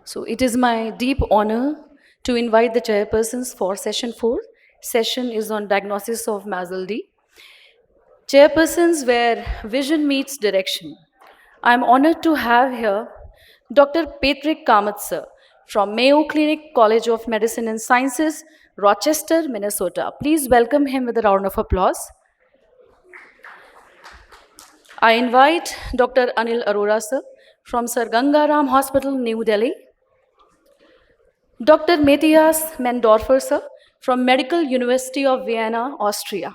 So it is my deep honor to invite the chairpersons for session 4. Session is on diagnosis of MASLD. Chairpersons where vision meets direction. I am honored to have here Dr. Patrick Kamath sir from Mayo Clinic College of Medicine and Sciences, Rochester, Minnesota. Please welcome him with a round of applause. I invite Dr. Anil Arora sir from Sir Gangaram Hospital, New Delhi. Dr. Matthias Mendorfer sir from Medical University of Vienna, Austria.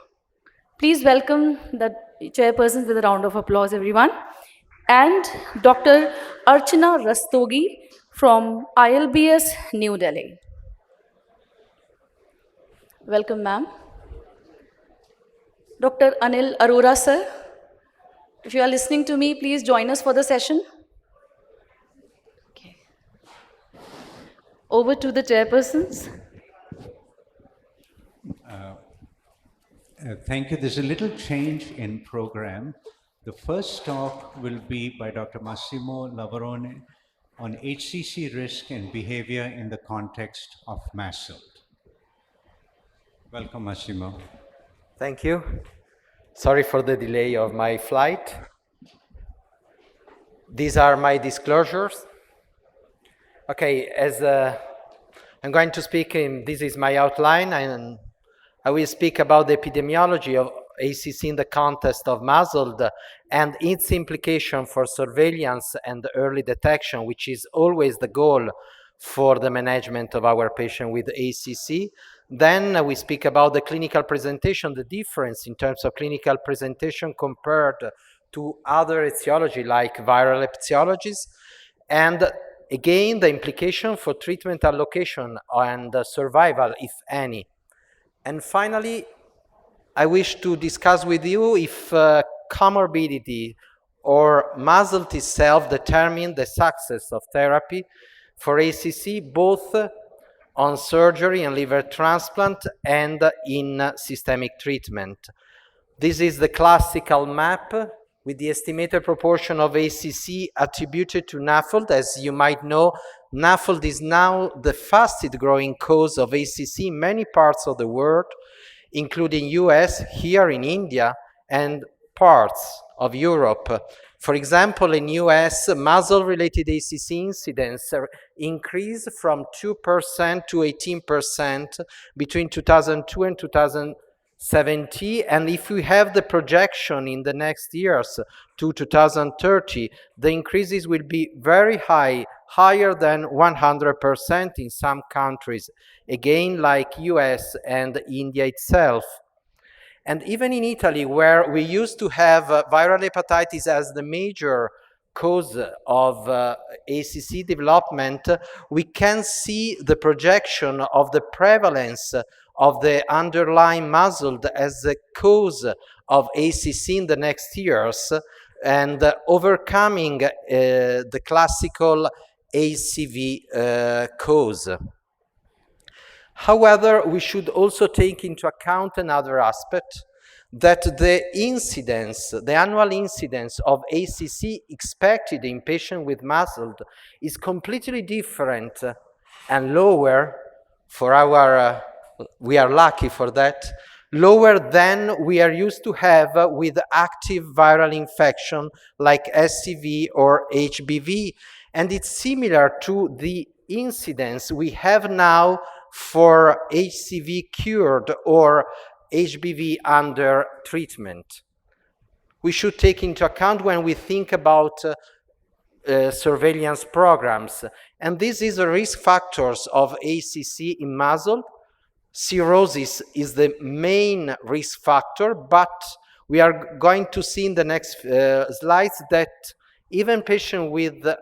Please welcome the chairpersons with a round of applause, everyone. And Dr. Archana Rastogi from ILBS, New Delhi. Welcome, ma'am. Dr. Anil Arora sir, if you are listening to me, please join us for the session. Okay. Over to the chairpersons. Thank you. There's a little change in program. The first talk will be by Dr. Massimo Lavarone on HCC risk and behavior in the context of MASLD. Welcome, Massimo. Thank you. Sorry for the delay of my flight. These are my disclosures. Okay, as I'm going to speak this is my outline, and I will speak about the epidemiology of ACC in the context of MASLD and its implication for surveillance and early detection, which is always the goal for the management of our patient with ACC. Then we speak about the clinical presentation, the difference in terms of clinical presentation compared to other etiology like viral etiologies, and again the implication for treatment allocation and survival, if any. And finally, I wish to discuss with you if comorbidity or MASLD itself determine the success of therapy for ACC, both on surgery and liver transplant and in systemic treatment. This is the classical map with the estimated proportion of ACC attributed to NAFLD. As you might know, NAFLD is now the fastest growing cause of ACC in many parts of the world, including US, here in India, and parts of Europe. For example, in US, MASLD-related ACC incidence increased from 2% to 18% between 2002 and 2017. And if we have the projection in the next years to 2030, the increases will be very high, higher than 100% in some countries, again, like US and India itself. And even in Italy, where we used to have viral hepatitis as the major cause of ACC development, we can see the projection of the prevalence of the underlying MASLD as the cause of ACC in the next years, and overcoming the classical ACV cause. However, we should also take into account another aspect, that the incidence, the annual incidence of ACC expected in patients with MASLD is completely different and lower for our, we are lucky for that, lower than we are used to have with active viral infection like SCV or HBV. And it's similar to the incidence we have now for HCV cured or HBV under treatment. We should take into account when we think about surveillance programs. And this is the risk factors of ACC in MASLD. Cirrhosis is the main risk factor, but we are going to see in the next slides that even patients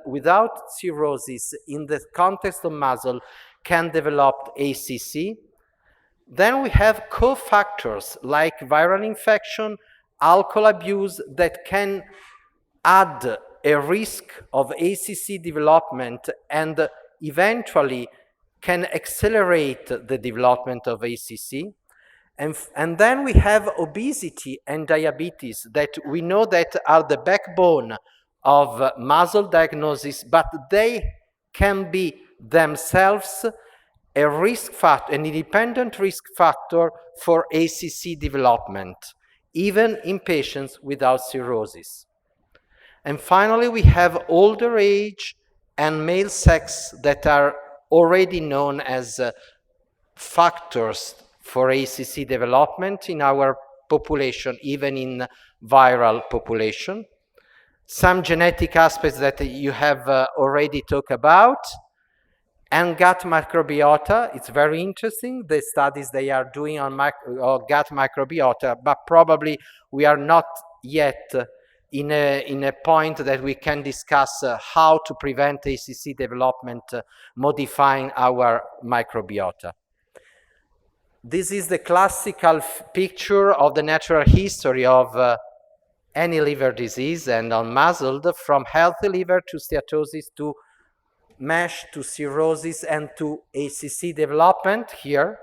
without cirrhosis in the context of MASLD can develop ACC. Then we have cofactors like viral infection, alcohol abuse that can add a risk of ACC development and eventually can accelerate the development of ACC. And then we have obesity and diabetes that we know that are the backbone of MASLD diagnosis, but they can be themselves a risk factor, an independent risk factor for ACC development, even in patients without cirrhosis. And finally, we have older age and male sex that are already known as factors for ACC development in our population, even in viral population. Some genetic aspects that you have already talked about, and gut microbiota. It's very interesting, the studies they are doing on gut microbiota, but probably we are not yet in a point that we can discuss how to prevent ACC development modifying our microbiota. This is the classical picture of the natural history of any liver disease, and on MASLD, from healthy liver to steatosis to MASH to cirrhosis and to ACC development here.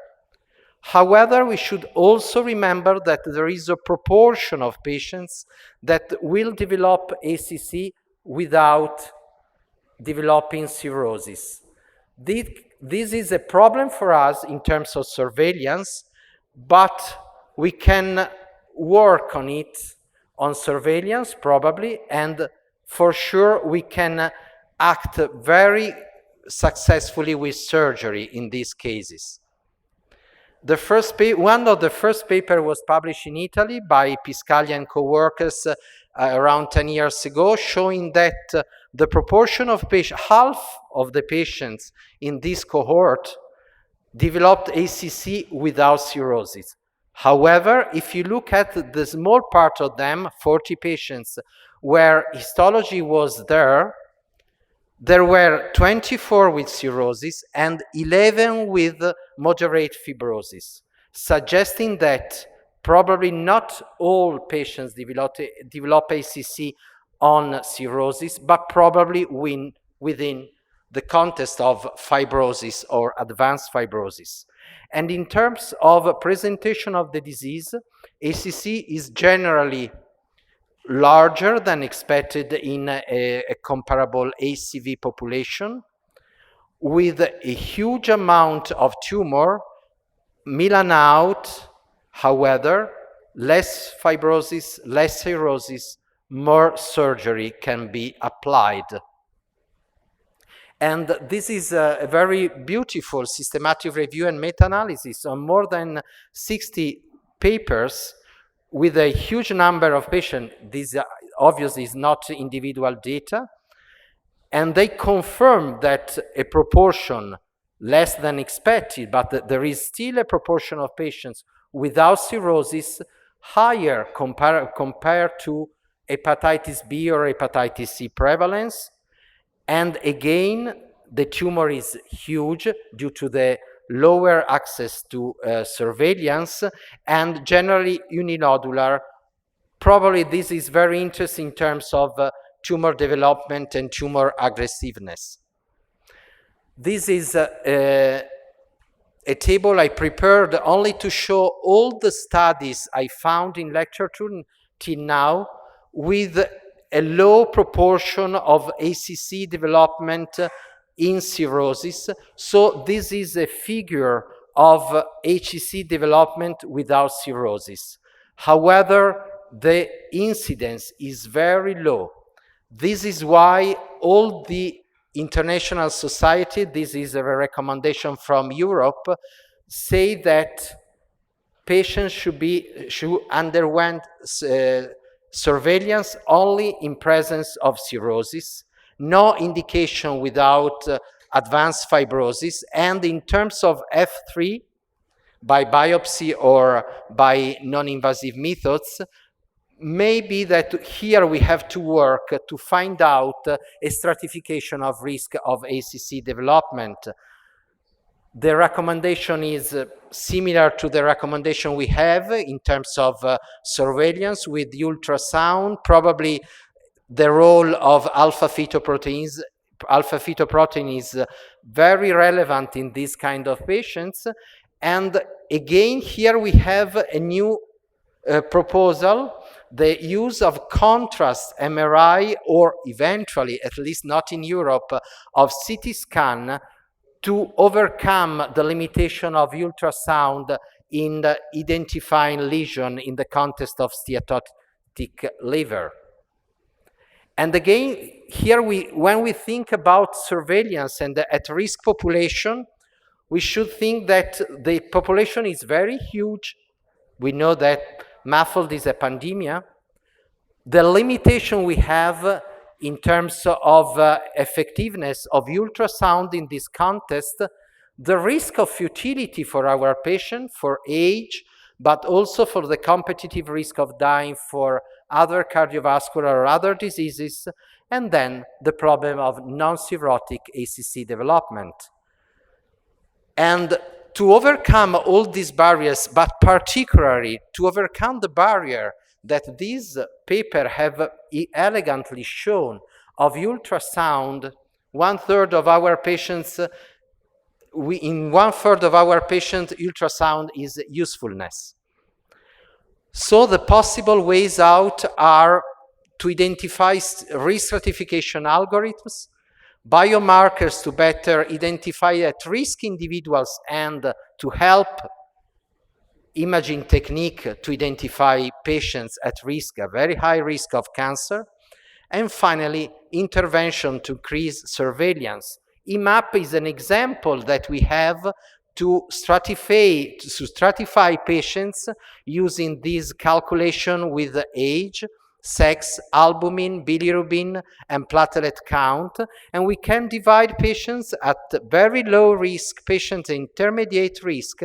However, we should also remember that there is a proportion of patients that will develop ACC without developing cirrhosis. This is a problem for us in terms of surveillance, but we can work on it, on surveillance probably, and for sure we can act very successfully with surgery in these cases. One of the first papers was published in Italy by Piscaglia and co-workers around 10 years ago, showing that the proportion of patients, half of the patients in this cohort developed ACC without cirrhosis. However, if you look at the small part of them, 40 patients, where histology was there were 24 with cirrhosis and 11 with moderate fibrosis, suggesting that probably not all patients develop ACC on cirrhosis, but probably within the context of fibrosis or advanced fibrosis. And in terms of presentation of the disease, ACC is generally larger than expected in a comparable ACV population, with a huge amount of tumor, Milan out, however, less fibrosis, less cirrhosis, more surgery can be applied. And this is a very beautiful systematic review and meta-analysis on more than 60 papers with a huge number of patients. This obviously is not individual data. And they confirm that a proportion less than expected, but there is still a proportion of patients without cirrhosis higher compared to hepatitis B or hepatitis C prevalence. And again, the tumor is huge due to the lower access to surveillance and generally uninodular. Probably this is very interesting in terms of tumor development and tumor aggressiveness. This is a table I prepared only to show all the studies I found in literature till now with a low proportion of ACC development in cirrhosis. So this is a figure of HCC development without cirrhosis. However, the incidence is very low. This is why all the international society, this is a recommendation from Europe, say that patients should underwent surveillance only in presence of cirrhosis, no indication without advanced fibrosis, and in terms of F3, by biopsy or by non-invasive methods, maybe that here we have to work to find out a stratification of risk of ACC development. The recommendation is similar to the recommendation we have in terms of surveillance with the ultrasound. Probably the role of alpha-fetoprotein is very relevant in this kind of patients. And again, here we have a new proposal the use of contrast MRI, or eventually, at least not in Europe, of CT scan to overcome the limitation of ultrasound in identifying lesion in the context of steatotic liver. And again, here when we think about surveillance and the at-risk population, we should think that the population is very huge. We know that MASLD is a pandemia. The limitation we have in terms of effectiveness of ultrasound in this context, the risk of futility for our patient, for age, but also for the competitive risk of dying for other cardiovascular or other diseases, and then the problem of non-cirrhotic ACC development. And to overcome all these barriers, but particularly to overcome the barrier that this paper have elegantly shown of ultrasound, one-third of our patients, in one-third of our patients, ultrasound is usefulness. So the possible ways out are to identify risk stratification algorithms, biomarkers to better identify at-risk individuals and to help imaging technique to identify patients at risk, a very high risk of cancer, and finally, intervention to increase surveillance. IMAP is an example that we have to stratify patients using this calculation with age, sex, albumin, bilirubin, and platelet count. And we can divide patients at very low risk, patients intermediate risk,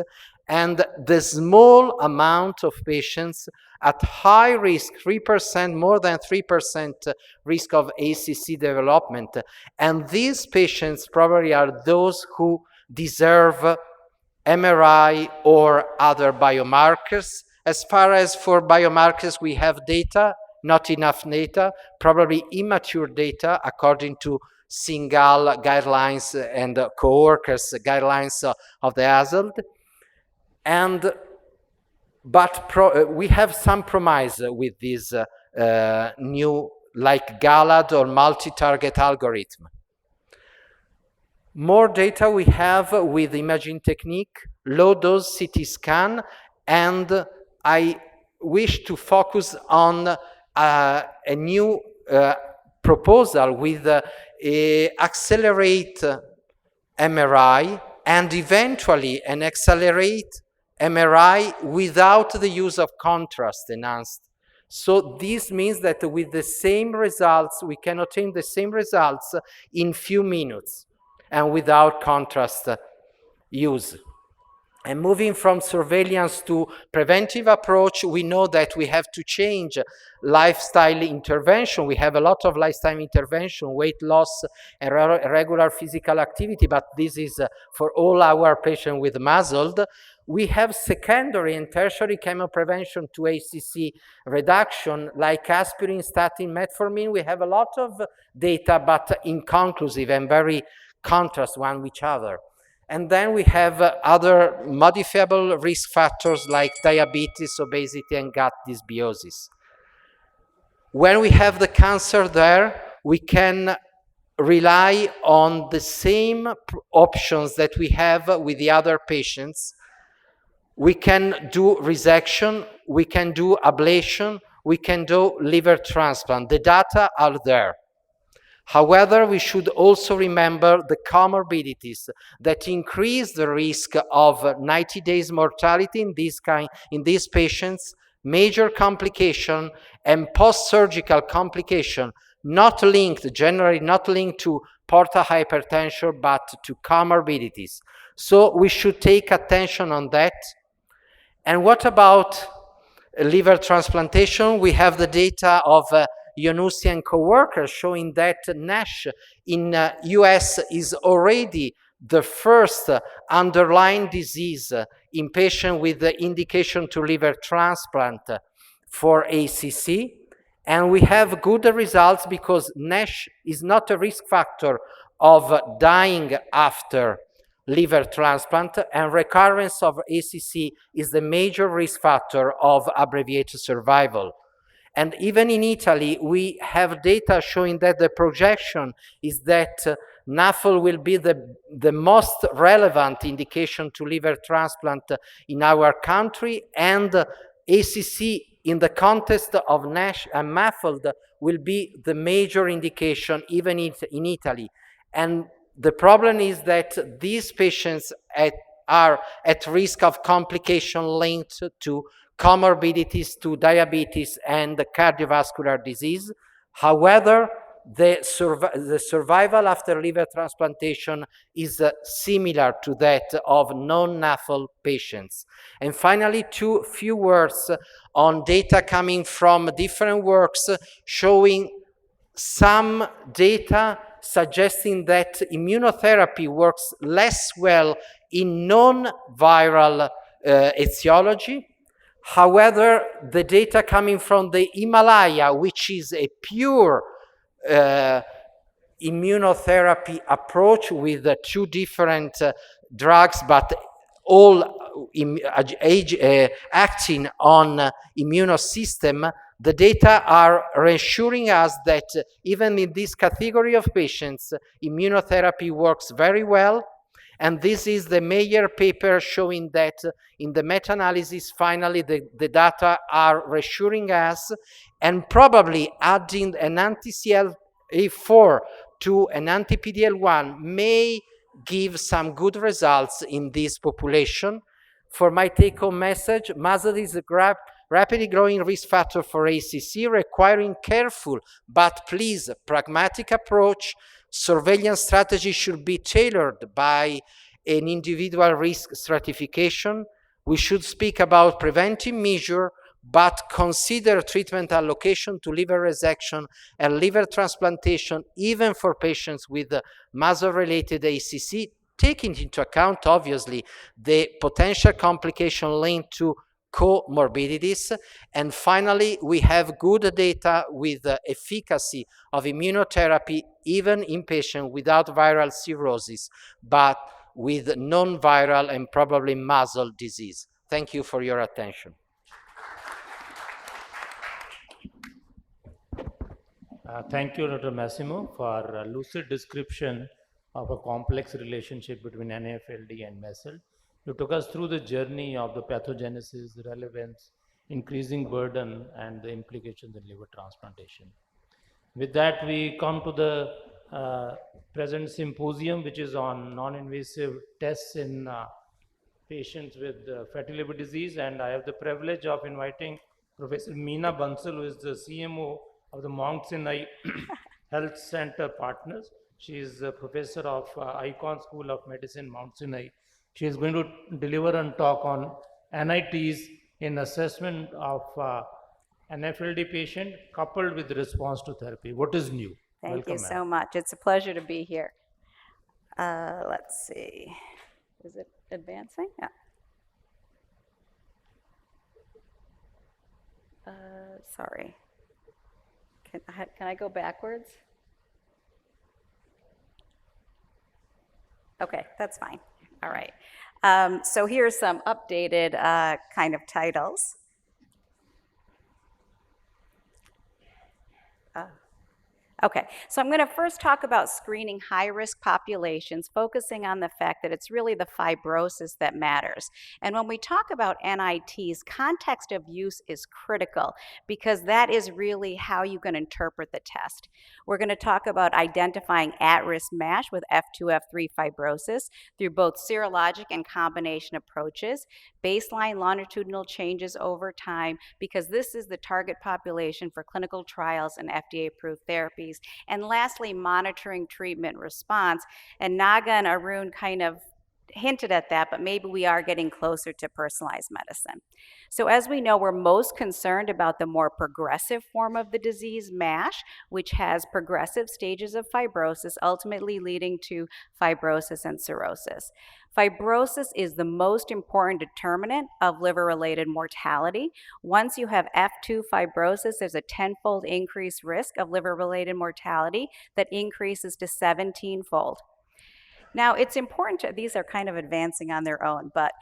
and the small amount of patients at high risk, 3%, more than 3% risk of ACC development. And these patients probably are those who deserve MRI or other biomarkers. As far as for biomarkers, we have data, not enough data, probably immature data according to single guidelines and co-workers guidelines of the INASL. But we have some promise with this new, like GALAD or multi-target algorithm. More data we have with imaging technique, low-dose CT scan, and I wish to focus on a new proposal with accelerate MRI and eventually an accelerate MRI without the use of contrast enhanced. So this means that with the same results, we can obtain the same results in few minutes and without contrast use. And moving from surveillance to preventive approach, we know that we have to change lifestyle intervention. We have a lot of lifestyle intervention, weight loss, and regular physical activity, but this is for all our patients with MASLD. We have secondary and tertiary chemoprevention to ACC reduction, like aspirin, statin, metformin. We have a lot of data, but inconclusive and very contrast one with each other. And then we have other modifiable risk factors like diabetes, obesity, and gut dysbiosis. When we have the cancer there, we can rely on the same options that we have with the other patients. We can do resection, we can do ablation, we can do liver transplant. The data are there. However, we should also remember the comorbidities that increase the risk of 90 days mortality in these patients, major complication, and post-surgical complication, not linked, generally not linked to portal hypertension, but to comorbidities. So we should take attention on that. And what about liver transplantation? We have the data of Yonusi and co-workers showing that NASH in US is already the first underlying disease in patients with the indication to liver transplant for ACC. And we have good results because NASH is not a risk factor of dying after liver transplant, and recurrence of ACC is the major risk factor of abbreviated survival. And even in Italy, we have data showing that the projection is that NAFL will be the most relevant indication to liver transplant in our country, and ACC in the context of NASH and MASLD will be the major indication even in Italy. And the problem is that these patients are at risk of complication linked to comorbidities, to diabetes and cardiovascular disease. However, the survival after liver transplantation is similar to that of non-NAFL patients. And finally, few words on data coming from different works showing some data suggesting that immunotherapy works less well in non-viral etiology. However, the data coming from the Himalaya, which is a pure immunotherapy approach with two different drugs, but all acting on immune system, the data are reassuring us that even in this category of patients, immunotherapy works very well. And this is the Mayer paper showing that in the meta-analysis, finally, the data are reassuring us, and probably adding an anti-CTLA-4 to an anti-PD-L1 may give some good results in this population. For my take-home message, MASLD is a rapidly growing risk factor for ACC, requiring careful but please pragmatic approach. Surveillance strategy should be tailored by an individual risk stratification. We should speak about preventive measure, but consider treatment allocation to liver resection and liver transplantation, even for patients with MASLD-related ACC, taking into account, obviously, the potential complication linked to comorbidities. And finally, we have good data with the efficacy of immunotherapy even in patients without viral cirrhosis, but with non-viral and probably MASLD disease. Thank you for your attention. Thank you, Dr. Massimo, for a lucid description of a complex relationship between NAFLD and MASLD. You took us through the journey of the pathogenesis, the relevance, increasing burden, and the implications in liver transplantation. With that, we come to the present symposium, which is on non-invasive tests in patients with fatty liver disease, and I have the privilege of inviting Professor Meena Bansal, who is the CMO of the Mount Sinai Health Center Partners. She is a professor of Icahn School of Medicine, Mount Sinai. She is going to deliver a talk on NITs in assessment of NAFLD patient coupled with response to therapy. What is new? Thank Welcome, you so much. It's a pleasure to be here. Let's see. Is it advancing? Yeah. Sorry. Can I go backwards? Okay, that's fine. All right. So here are some updated kind of titles. Okay, so I'm going to first talk about screening high-risk populations, focusing on the fact that it's really the fibrosis that matters. And when we talk about NITs, context of use is critical because that is really how you can interpret the test. We're going to talk about identifying at-risk MASH with F2, F3 fibrosis through both serologic and combination approaches, baseline longitudinal changes over time, because this is the target population for clinical trials and FDA-approved therapies. And lastly, monitoring treatment response. And Naga and Arun kind of hinted at that, but maybe we are getting closer to personalized medicine. So as we know, we're most concerned about the more progressive form of the disease, MASH, which has progressive stages of fibrosis, ultimately leading to fibrosis and cirrhosis. Fibrosis is the most important determinant of liver-related mortality. Once you have F2 fibrosis, there's a 10-fold increased risk of liver-related mortality that increases to 17-fold. Now, it's important to, these are kind of advancing on their own, but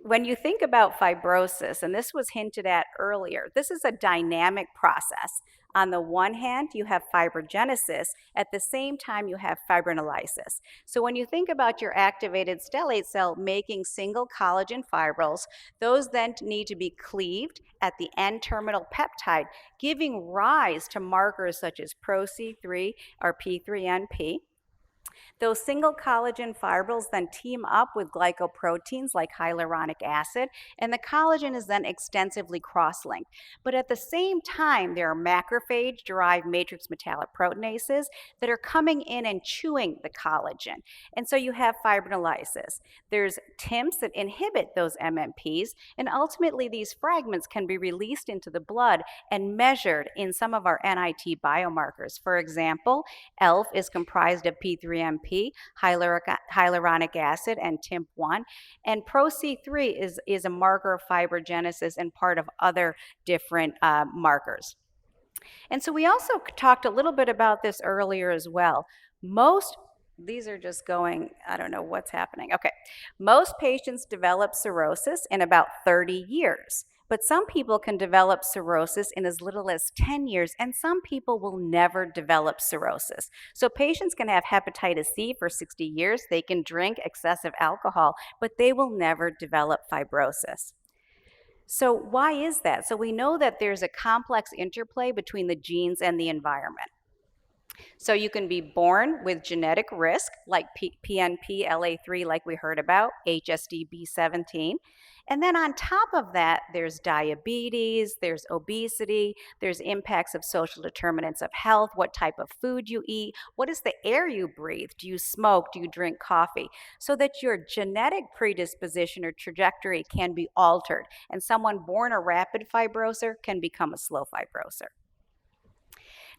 when you think about fibrosis, and this was hinted at earlier, this is a dynamic process. On the one hand, you have fibrogenesis. At the same time, you have fibrinolysis. So when you think about your activated stellate cell making single collagen fibrils, those then need to be cleaved at the N-terminal peptide, giving rise to markers such as ProC3 or P3NP. Those single collagen fibrils then team up with glycoproteins like hyaluronic acid, and the collagen is then extensively cross-linked. But at the same time, there are macrophage-derived matrix metalloproteinases that are coming in and chewing the collagen. And so you have fibrinolysis. There's TIMPs that inhibit those MMPs, and ultimately these fragments can be released into the blood and measured in some of our NIT biomarkers. For example, ELF is comprised of P3MP, hyaluronic acid, and TIMP1. And ProC3 is a marker of fibrogenesis and part of other different markers. And so we also talked a little bit about this earlier as well. These are just going, I don't know what's happening. Okay, most patients develop cirrhosis in about 30 years. But some people can develop cirrhosis in as little as 10 years, and some people will never develop cirrhosis. So patients can have hepatitis C for 60 years, they can drink excessive alcohol, but they will never develop fibrosis. So why is that? So we know that there's a complex interplay between the genes and the environment. So you can be born with genetic risk, like PNP, LA3, like we heard about, HSD B17. And then on top of that, there's diabetes, there's obesity, there's impacts of social determinants of health, what type of food you eat, what is the air you breathe, do you smoke, do you drink coffee, so that your genetic predisposition or trajectory can be altered, and someone born a rapid fibroser can become a slow fibroser.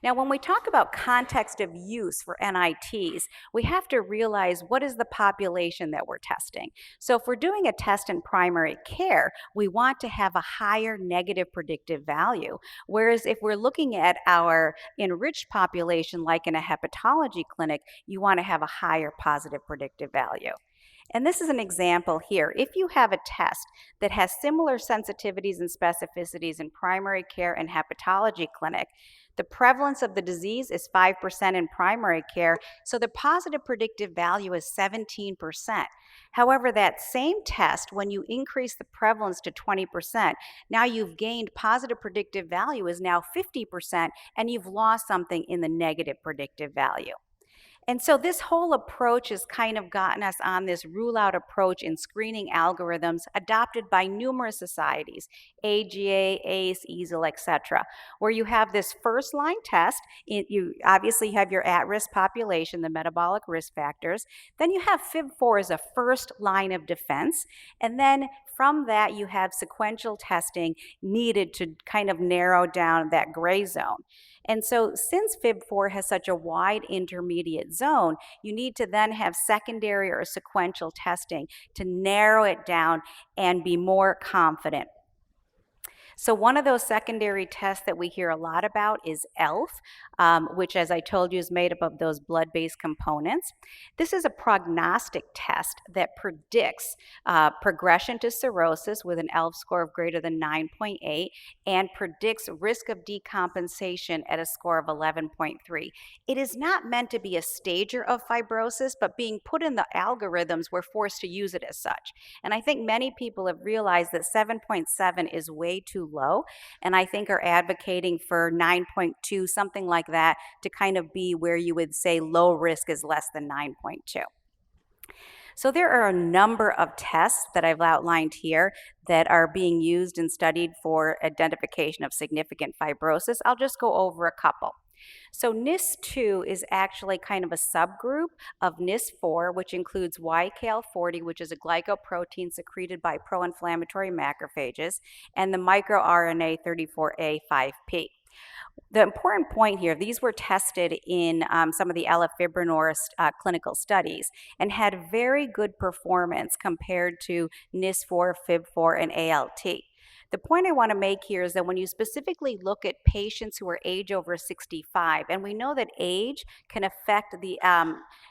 Now, when we talk about context of use for NITs, we have to realize what is the population that we're testing. So if we're doing a test in primary care, we want to have a higher negative predictive value. Whereas if we're looking at our enriched population, like in a hepatology clinic, you want to have a higher positive predictive value. And this is an example here. If you have a test that has similar sensitivities and specificities in primary care and hepatology clinic, the prevalence of the disease is 5% in primary care, so the positive predictive value is 17%. However, that same test, when you increase the prevalence to 20%, now you've gained positive predictive value is now 50%, and you've lost something in the negative predictive value. And so this whole approach has kind of gotten us on this rule-out approach in screening algorithms adopted by numerous societies, AGA, ACE, EASL, etc., where you have this first-line test. You obviously have your at-risk population, the metabolic risk factors. Then you have FIB4 as a first line of defense. And then from that, you have sequential testing needed to kind of narrow down that gray zone. And so since FIB4 has such a wide intermediate zone, you need to then have secondary or sequential testing to narrow it down and be more confident. So one of those secondary tests that we hear a lot about is ELF, which, as I told you, is made up of those blood-based components. This is a prognostic test that predicts progression to cirrhosis with an ELF score of greater than 9.8 and predicts risk of decompensation at a score of 11.3. It is not meant to be a stager of fibrosis, but being put in the algorithms, we're forced to use it as such. And I think many people have realized that 7.7 is way too low, and I think are advocating for 9.2, something like that, to kind of be where you would say low risk is less than 9.2. So there are a number of tests that I've outlined here that are being used and studied for identification of significant fibrosis. I'll just go over a couple. So NIS2 is actually kind of a subgroup of NIS4, which includes YKL40, which is a glycoprotein secreted by pro-inflammatory macrophages, and the microRNA 34A5P. The important point here, these were tested in some of the elafibranor clinical studies and had very good performance compared to NIS4, FIB4, and ALT. The point I want to make here is that when you specifically look at patients who are age over 65, and we know that age can affect the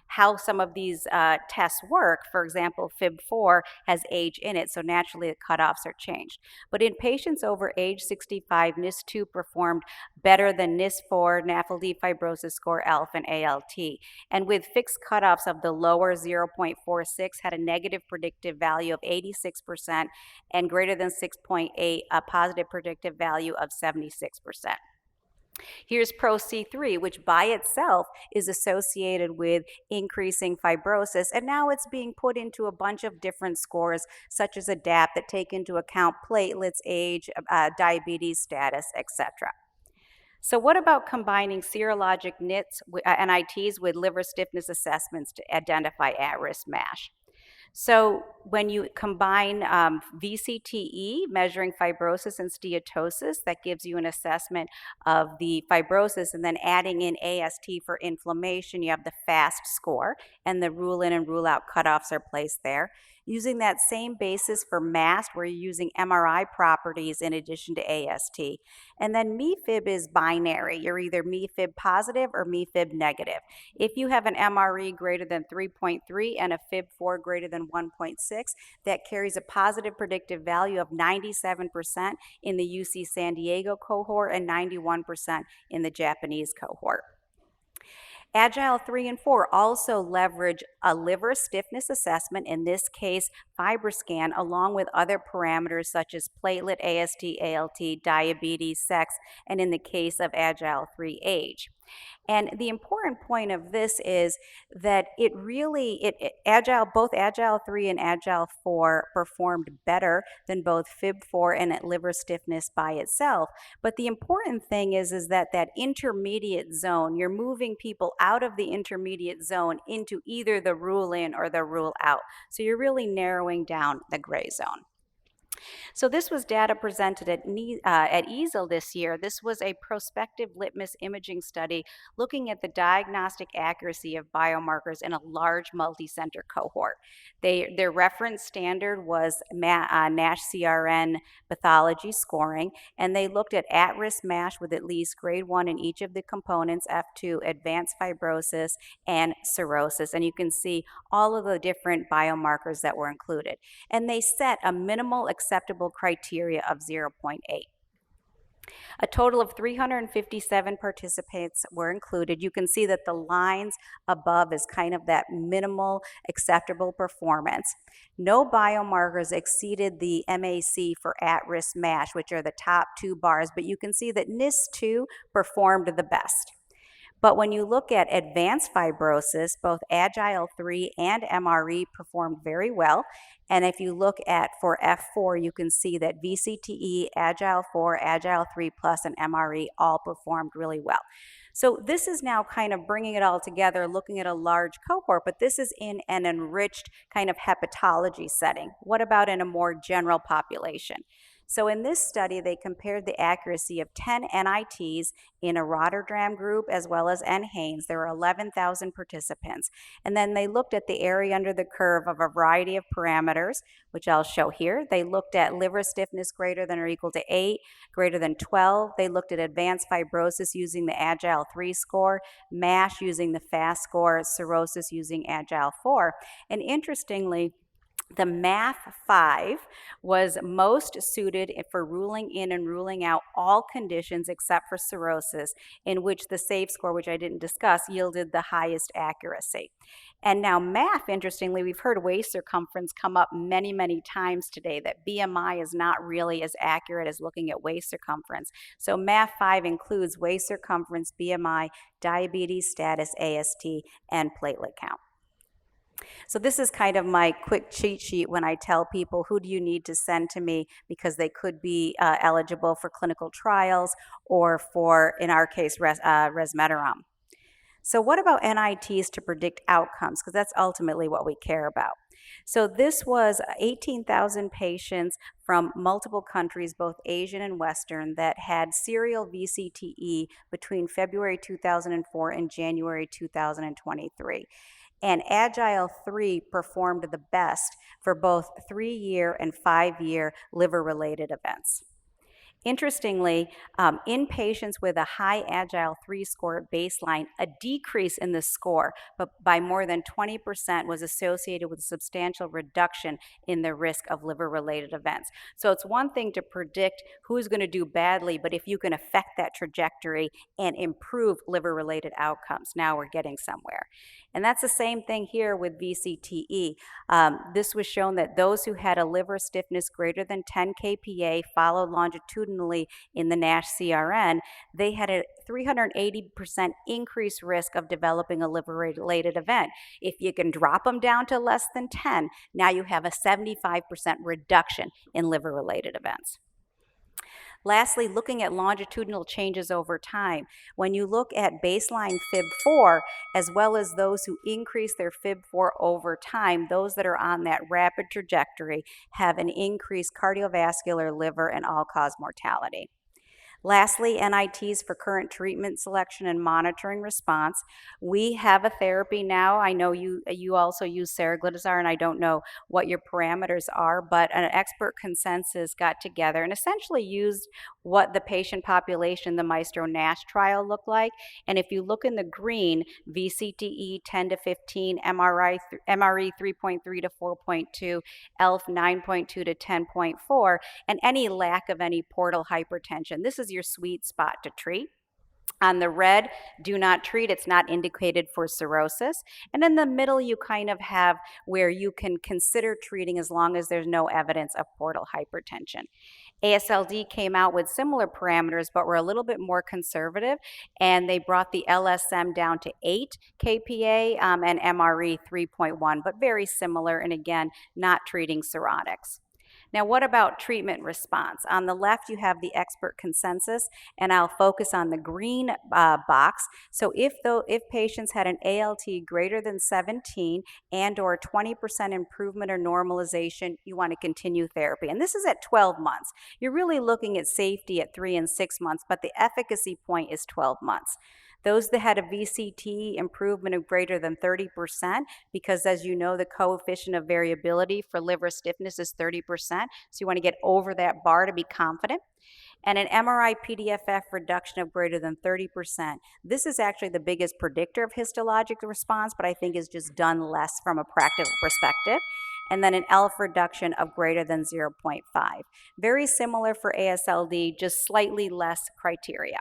how some of these tests work. For example, FIB4 has age in it, so naturally the cutoffs are changed. But in patients over age 65, NIS2 performed better than NIS4, NAFLD fibrosis score, ELF, and ALT. And with fixed cutoffs of the lower 0.46, had a negative predictive value of 86% and greater than 6.8, a positive predictive value of 76%. Here's PRO-C3, which by itself is associated with increasing fibrosis, and now it's being put into a bunch of different scores, such as ADAPT, that take into account platelets, age, diabetes status, etc. So what about combining serologic NITs, NITs with liver stiffness assessments to identify at-risk MASH? So when you combine VCTE, measuring fibrosis and steatosis, that gives you an assessment of the fibrosis, and then adding in AST for inflammation, you have the FAST score, and the rule in and rule out cutoffs are placed there. Using that same basis for MAST, where you're using MRI properties in addition to AST. And then MeFib is binary. You're either MeFib positive or MeFib negative. If you have an MRE greater than 3.3 and a FIB4 greater than 1.6, that carries a positive predictive value of 97% in the UC San Diego cohort and 91% in the Japanese cohort. Agile 3 and 4 also leverage a liver stiffness assessment, in this case FibroScan, along with other parameters such as platelet, AST, ALT, diabetes, sex, and in the case of Agile 3, age. And the important point of this is that both Agile 3 and Agile 4 performed better than both FIB4 and liver stiffness by itself. But the important thing is that intermediate zone, you're moving people out of the intermediate zone into either the rule in or the rule out. So you're really narrowing down the gray zone. So this was data presented at INASL this year. This was a prospective litmus imaging study looking at the diagnostic accuracy of biomarkers in a large multi-center cohort. Their reference standard was NASH CRN pathology scoring, and they looked at-risk MASH with at least grade 1 in each of the components, F2, advanced fibrosis, and cirrhosis. And you can see all of the different biomarkers that were included. And they set a minimal acceptable criteria of 0.8. A total of 357 participants were included. You can see that the lines above is kind of that minimal acceptable performance. No biomarkers exceeded the MAC for at-risk MASH, which are the top two bars, but you can see that NIS2 performed the best. But when you look at advanced fibrosis, both Agile 3 and MRE performed very well. And if you look at for F4, you can see that VCTE, Agile 4, Agile 3 Plus, and MRE all performed really well. So this is now kind of bringing it all together, looking at a large cohort, but this is in an enriched kind of hepatology setting. What about in a more general population? So in this study, they compared the accuracy of 10 NITs in a Rotterdam group as well as NHANES. There were 11,000 participants. And then they looked at the area under the curve of a variety of parameters, which I'll show here. They looked at liver stiffness greater than or equal to 8, greater than 12. They looked at advanced fibrosis using the Agile 3 score, MASH using the FAST score, cirrhosis using Agile 4. And interestingly, the MAF5 was most suited for ruling in and ruling out all conditions except for cirrhosis, in which the SAFE score, which I didn't discuss, yielded the highest accuracy. And now MAF, interestingly, we've heard waist circumference come up many, many times today, that BMI is not really as accurate as looking at waist circumference. So MAF5 includes waist circumference, BMI, diabetes status, AST, and platelet count. So this is kind of my quick cheat sheet when I tell people who do you need to send to me because they could be eligible for clinical trials or for, in our case, resmetirom. So what about NITs to predict outcomes? Because that's ultimately what we care about. So this was 18,000 patients from multiple countries, both Asian and Western, that had serial VCTE between February 2004 and January 2023. and Agile 3 performed the best for both 3-year and 5-year liver-related events. Interestingly, in patients with a high Agile 3 score at baseline, a decrease in the score, but by more than 20%, was associated with a substantial reduction in the risk of liver-related events. So it's one thing to predict who's going to do badly, but if you can affect that trajectory and improve liver-related outcomes, now we're getting somewhere. And that's the same thing here with VCTE. This was shown that those who had a liver stiffness greater than 10 kPa followed longitudinally in the NASH CRN, they had a 380% increased risk of developing a liver-related event. If you can drop them down to less than 10, now you have a 75% reduction in liver-related events. Lastly, looking at longitudinal changes over time. When you look at baseline FIB4, as well as those who increase their FIB4 over time, those that are on that rapid trajectory have an increased cardiovascular, liver, and all-cause mortality. Lastly, NITs for current treatment selection and monitoring response. We have a therapy now. I know you also use seraglitazar, and I don't know what your parameters are, but an expert consensus got together and essentially used what the patient population, the Maestro-NASH trial looked like. And if you look in the green, VCTE 10 to 15, MRE 3.3 to 4.2, ELF 9.2 to 10.4, and any lack of any portal hypertension. This is your sweet spot to treat. On the red, do not treat. It's not indicated for cirrhosis. And in the middle, you kind of have where you can consider treating as long as there's no evidence of portal hypertension. ASLD came out with similar parameters, but were a little bit more conservative, and they brought the LSM down to 8 kPa and MRE 3.1, but very similar, and again, not treating cirrhotics. Now, what about treatment response? On the left, you have the expert consensus, and I'll focus on the green box. So if patients had an ALT greater than 17 and or 20% improvement or normalization, you want to continue therapy. And this is at 12 months. You're really looking at safety at 3 and 6 months, but the efficacy point is 12 months. Those that had a VCT improvement of greater than 30%, because as you know, the coefficient of variability for liver stiffness is 30%, so you want to get over that bar to be confident. And an MRI-PDFF reduction of greater than 30%. This is actually the biggest predictor of histologic response, but I think is just done less from a practical perspective. And then an ELF reduction of greater than 0.5. Very similar for ASLD, just slightly less criteria.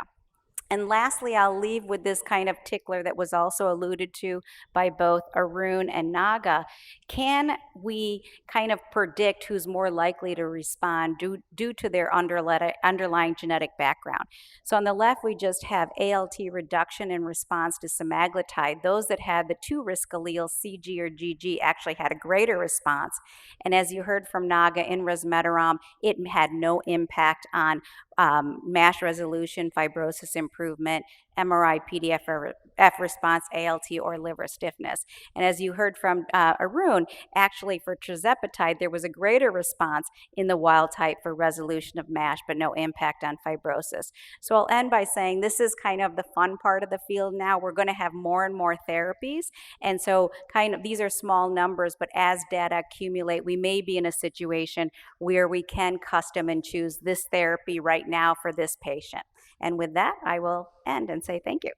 And lastly, I'll leave with this kind of tickler that was also alluded to by both Arun and Naga. Can we kind of predict who's more likely to respond due to their underlying genetic background? So on the left, we just have ALT reduction in response to semaglutide. Those that had the 2 risk alleles, CG or GG, actually had a greater response. And as you heard from Naga in resmetirom, it had no impact on MASH resolution, fibrosis improvement, MRI, PDFF response, ALT, or liver stiffness. And as you heard from Arun, actually for tirzepatide, there was a greater response in the wild type for resolution of MASH, but no impact on fibrosis. So I'll end by saying this is kind of the fun part of the field now. We're going to have more and more therapies. And so kind of these are small numbers, but as data accumulate, we may be in a situation where we can custom and choose this therapy right now for this patient. And with that, I will end and say thank you.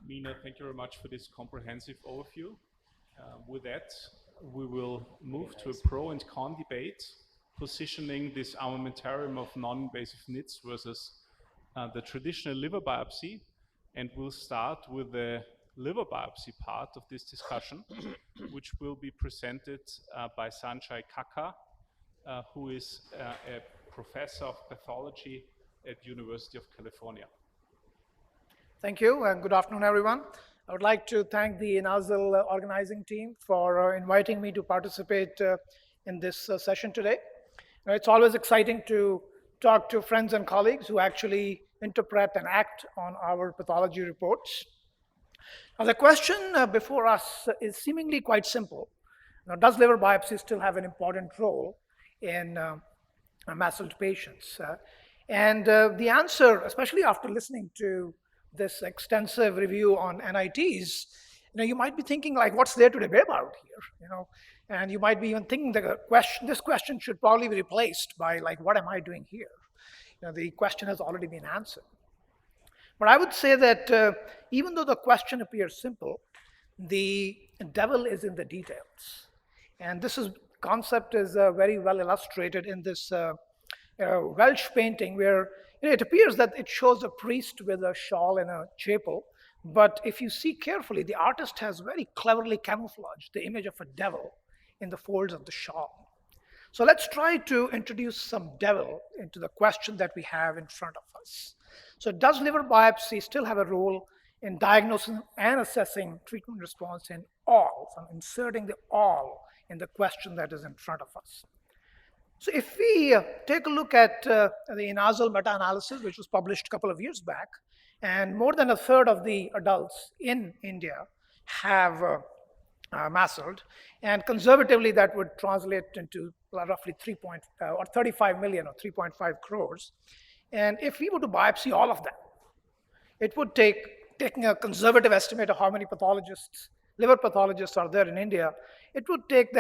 Mina, thank you very much for this comprehensive overview. With that, we will move to a pro and con debate, positioning this armamentarium of non-invasive NITs versus the traditional liver biopsy. And we'll start with the liver biopsy part of this discussion, which will be presented by Sanjay Kaka, who is a professor of pathology at University of California. Thank you, and good afternoon, everyone. I would like to thank the INASL organizing team for inviting me to participate in this session today. It's always exciting to talk to friends and colleagues who actually interpret and act on our pathology reports. Now, the question before us is seemingly quite simple. Now, does liver biopsy still have an important role in MASLD patients? And the answer, especially after listening to this extensive review on NITs, you might be thinking like, what's there to debate about here? And you might be even thinking that this question should probably be replaced by like, what am I doing here? The question has already been answered. But I would say that even though the question appears simple, the devil is in the details. And this concept is very well illustrated in this Welsh painting where it appears that it shows a priest with a shawl and a chapel. But if you see carefully, the artist has very cleverly camouflaged the image of a devil in the folds of the shawl. So let's try to introduce some devil into the question that we have in front of us. So does liver biopsy still have a role in diagnosing and assessing treatment response in all? So I'm inserting the all in the question that is in front of us. So if we take a look at the INASL meta-analysis, which was published a couple of years back, and more than a third of the adults in India have MASLD, and conservatively that would translate into roughly 35 million or 3.5 crores. And if we were to biopsy all of them, it would taking a conservative estimate of how many liver pathologists are there in India, it would take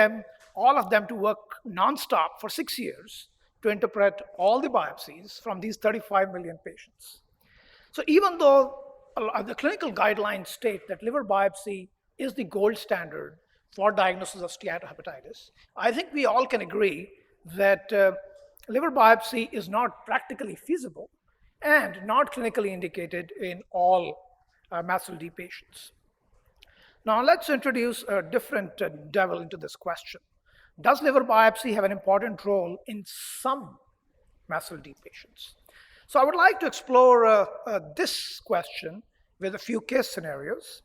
all of them to work nonstop for 6 years to interpret all the biopsies from these 35 million patients. So even though the clinical guidelines state that liver biopsy is the gold standard for diagnosis of steatohepatitis, I think we all can agree that liver biopsy is not practically feasible and not clinically indicated in all MASLD patients. Now let's introduce a different devil into this question. Does liver biopsy have an important role in some MASLD patients? So I would like to explore this question with a few case scenarios.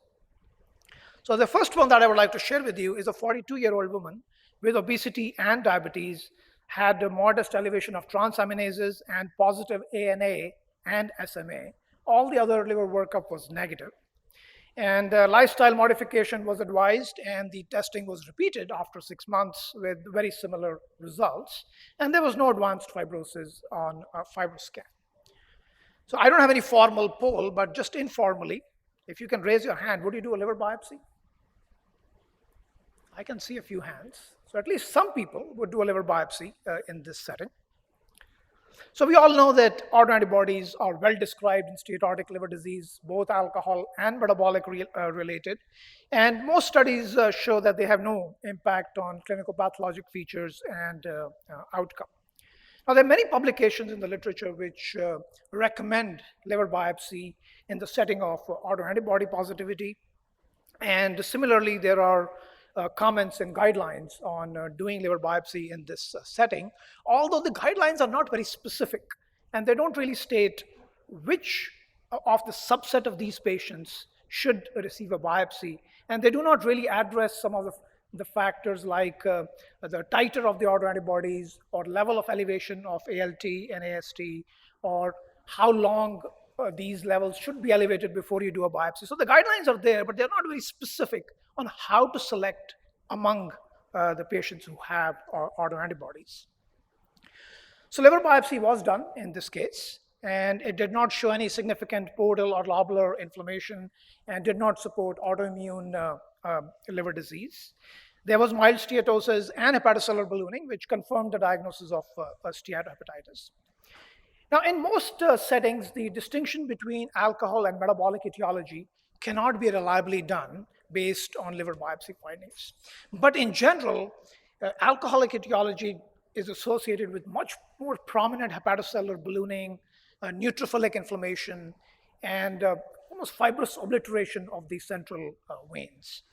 So the first one that I would like to share with you is a 42-year-old woman with obesity and diabetes, had a modest elevation of transaminases and positive ANA and SMA. All the other liver workup was negative. And lifestyle modification was advised, and the testing was repeated after 6 months with very similar results. And there was no advanced fibrosis on a FibroScan. So I don't have any formal poll, but just informally, if you can raise your hand, would you do a liver biopsy? I can see a few hands. So at least some people would do a liver biopsy in this setting. So we all know that autoantibodies are well described in steatotic liver disease, both alcohol and metabolic related. And most studies show that they have no impact on clinical pathologic features and outcome. Now, there are many publications in the literature which recommend liver biopsy in the setting of autoantibody positivity. And similarly, there are comments and guidelines on doing liver biopsy in this setting, although the guidelines are not very specific and they don't really state which of the subset of these patients should receive a biopsy, and they do not really address some of the factors like the titer of the autoantibodies or level of elevation of ALT and AST, or how long these levels should be elevated before you do a biopsy. So the guidelines are there, but they're not very specific on how to select among the patients who have autoantibodies. So liver biopsy was done in this case, and it did not show any significant portal or lobular inflammation and did not support autoimmune liver disease. There was mild steatosis and hepatocellular ballooning, which confirmed the diagnosis of steatohepatitis. Now, in most settings, the distinction between alcohol and metabolic etiology cannot be reliably done based on liver biopsy findings. But in general, alcoholic etiology is associated with much more prominent hepatocellular ballooning, neutrophilic inflammation, and almost fibrous obliteration of the central veins.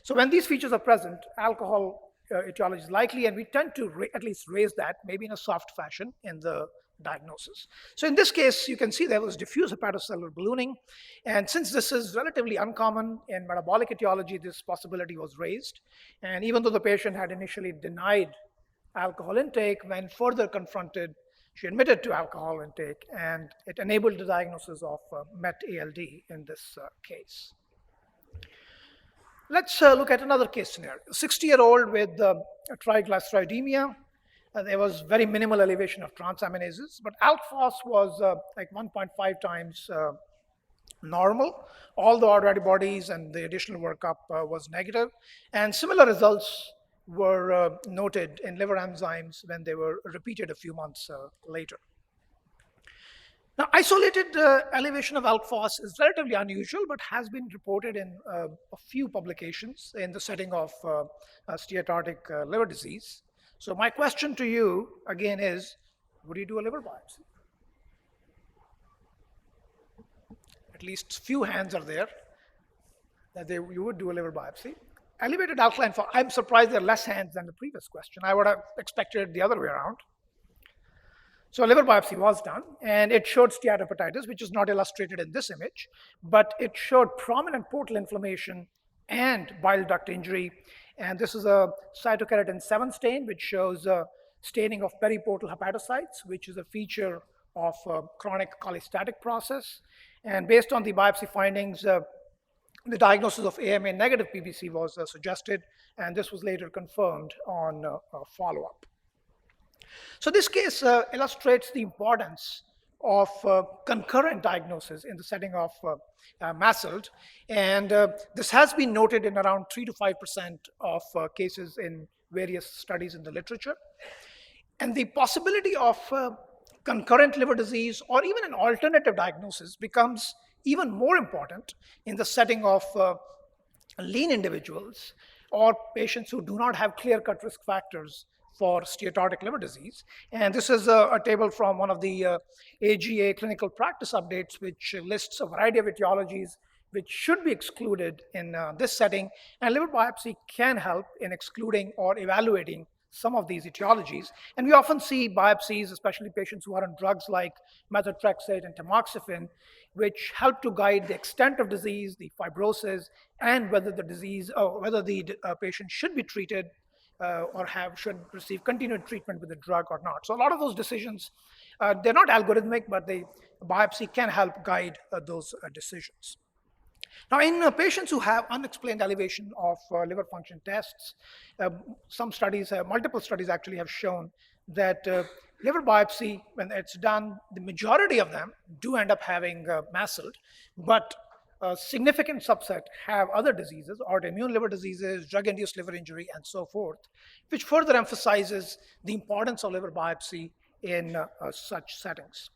So when these features are present, alcohol etiology is likely, and we tend to at least raise that, maybe in a soft fashion, in the diagnosis. So in this case, you can see there was diffuse hepatocellular ballooning, and since this is relatively uncommon in metabolic etiology, this possibility was raised. And even though the patient had initially denied alcohol intake, when further confronted, she admitted to alcohol intake, and it enabled the diagnosis of MET-ALD in this case. Let's look at another case scenario. A 60-year-old with triglyceridemia. There was very minimal elevation of transaminases, but ALK phos was like 1.5 times normal. All the antibodies and the additional workup was negative, and similar results were noted in liver enzymes when they were repeated a few months later. Now, isolated elevation of alk phos is relatively unusual, but has been reported in a few publications in the setting of steatotic liver disease. So my question to you again is, would you do a liver biopsy? At least few hands are there that you would do a liver biopsy. Elevated alkaline phos, I'm surprised there are less hands than the previous question. I would have expected it the other way around. So a liver biopsy was done, and it showed steatohepatitis, which is not illustrated in this image, but it showed prominent portal inflammation and bile duct injury. And this is a cytokeratin 7 stain, which shows staining of periportal hepatocytes, which is a feature of chronic cholestatic process. And based on the biopsy findings, the diagnosis of AMA negative PBC was suggested, and this was later confirmed on follow-up. So this case illustrates the importance of concurrent diagnosis in the setting of MASLD, and this has been noted in around 3 to 5% of cases in various studies in the literature. And the possibility of concurrent liver disease or even an alternative diagnosis becomes even more important in the setting of lean individuals or patients who do not have clear-cut risk factors for steatotic liver disease. And this is a table from one of the AGA clinical practice updates, which lists a variety of etiologies which should be excluded in this setting. And liver biopsy can help in excluding or evaluating some of these etiologies. And we often see biopsies, especially patients who are on drugs like methotrexate and tamoxifen, which help to guide the extent of disease, the fibrosis, and whether the disease, or whether the patient should be treated or should receive continued treatment with the drug or not. So a lot of those decisions, they're not algorithmic, but the biopsy can help guide those decisions. Now, in patients who have unexplained elevation of liver function tests, some studies, multiple studies actually have shown that liver biopsy, when it's done, the majority of them do end up having MASLD, but a significant subset have other diseases, autoimmune liver diseases, drug-induced liver injury, and so forth, which further emphasizes the importance of liver biopsy in such settings.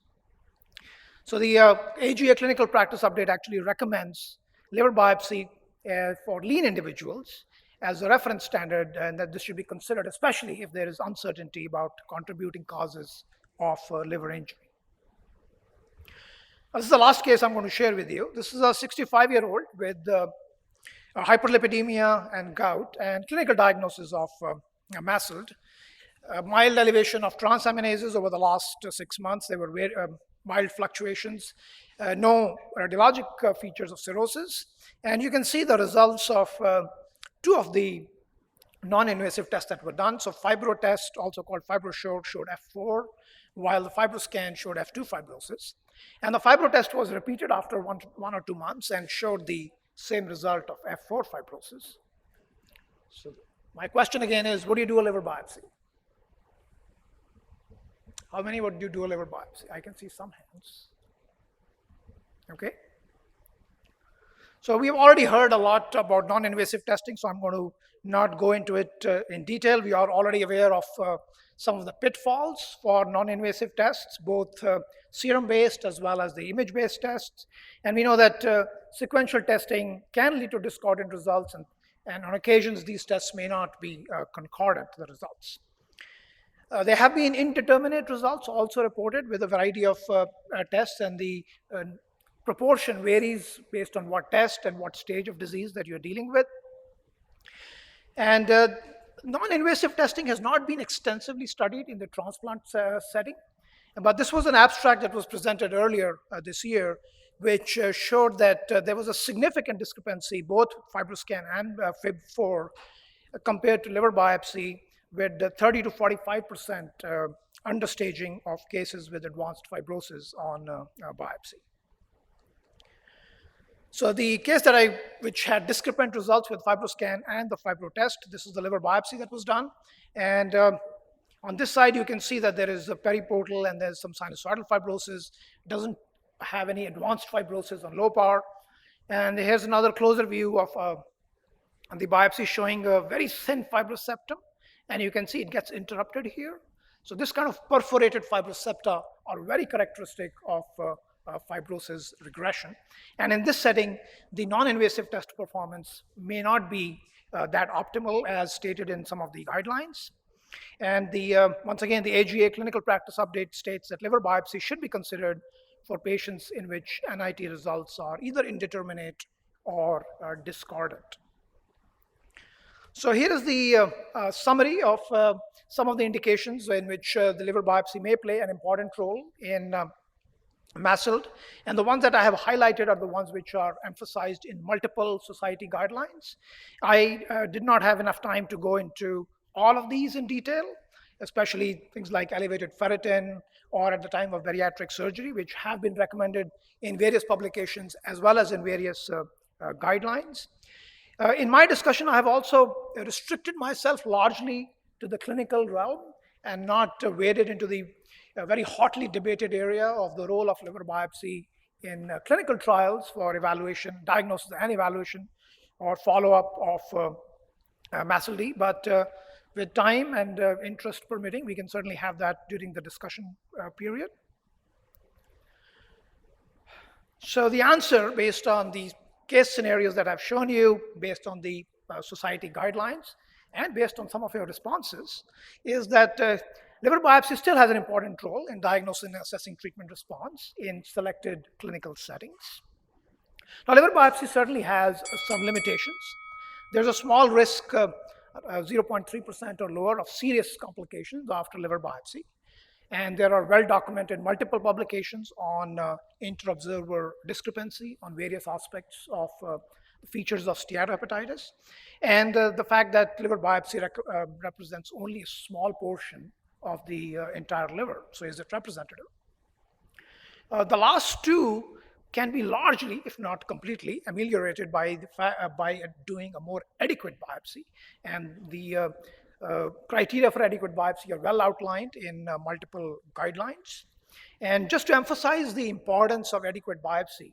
So the AGA clinical practice update actually recommends liver biopsy for lean individuals as a reference standard, and that this should be considered, especially if there is uncertainty about contributing causes of liver injury. This is the last case I'm going to share with you. This is a 65-year-old with hyperlipidemia and gout and clinical diagnosis of MASLD. Mild elevation of transaminases over the last 6 months. There were mild fluctuations, no radiologic features of cirrhosis. And you can see the results of 2 of the non-invasive tests that were done. So fibro test, also called FibroSure, showed F4, while the FibroScan showed F2 fibrosis. And the fibro test was repeated after one or 2 months and showed the same result of F4 fibrosis. So my question again is, would you do a liver biopsy? How many would you do a liver biopsy? I can see some hands. Okay. So we've already heard a lot about non-invasive testing, so I'm going to not go into it in detail. We are already aware of some of the pitfalls for non-invasive tests, both serum-based as well as the image-based tests. And we know that sequential testing can lead to discordant results, and on occasions these tests may not be concordant, the results. There have been indeterminate results also reported with a variety of tests, and the proportion varies based on what test and what stage of disease that you're dealing with. And non-invasive testing has not been extensively studied in the transplant setting, but this was an abstract that was presented earlier this year, which showed that there was a significant discrepancy, both FibroScan and FIB4, compared to liver biopsy, with 30 to 45% understaging of cases with advanced fibrosis on biopsy. So the case which had discrepant results with FibroScan and the fibro test, this is the liver biopsy that was done. And on this side, you can see that there is a periportal and there's some sinusoidal fibrosis. It doesn't have any advanced fibrosis on low power. And here's another closer view of the biopsy showing a very thin fibrous septum. And you can see it gets interrupted here. So this kind of perforated fibrosepta are very characteristic of fibrosis regression. And in this setting, the non-invasive test performance may not be that optimal as stated in some of the guidelines. And once again, the AGA clinical practice update states that liver biopsy should be considered for patients in which NIT results are either indeterminate or discordant. So here is the summary of some of the indications in which the liver biopsy may play an important role in MASLD. And the ones that I have highlighted are the ones which are emphasized in multiple society guidelines. I did not have enough time to go into all of these in detail, especially things like elevated ferritin or at the time of bariatric surgery, which have been recommended in various publications as well as in various guidelines. In my discussion, I have also restricted myself largely to the clinical realm and not waded into the very hotly debated area of the role of liver biopsy in clinical trials for evaluation, diagnosis and evaluation, or follow-up of MASLD. But with time and interest permitting, we can certainly have that during the discussion period. So the answer, based on these case scenarios that I've shown you, based on the society guidelines, and based on some of your responses, is that liver biopsy still has an important role in diagnosing and assessing treatment response in selected clinical settings. Now, liver biopsy certainly has some limitations. There's a small risk, 0.3% or lower, of serious complications after liver biopsy. And there are well-documented multiple publications on inter-observer discrepancy on various aspects of features of steatohepatitis, and the fact that liver biopsy represents only a small portion of the entire liver, so is it representative? The last two can be largely, if not completely, ameliorated by doing a more adequate biopsy, and the criteria for adequate biopsy are well outlined in multiple guidelines. And just to emphasize the importance of adequate biopsy,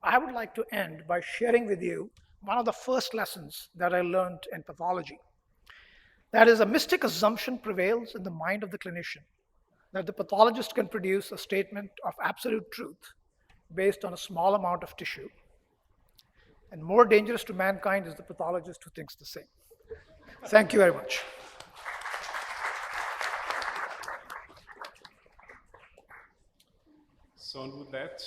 I would like to end by sharing with you one of the first lessons that I learned in pathology. That is, a mystic assumption prevails in the mind of the clinician that the pathologist can produce a statement of absolute truth based on a small amount of tissue. And more dangerous to mankind is the pathologist who thinks the same. Thank you very much. So, and with that,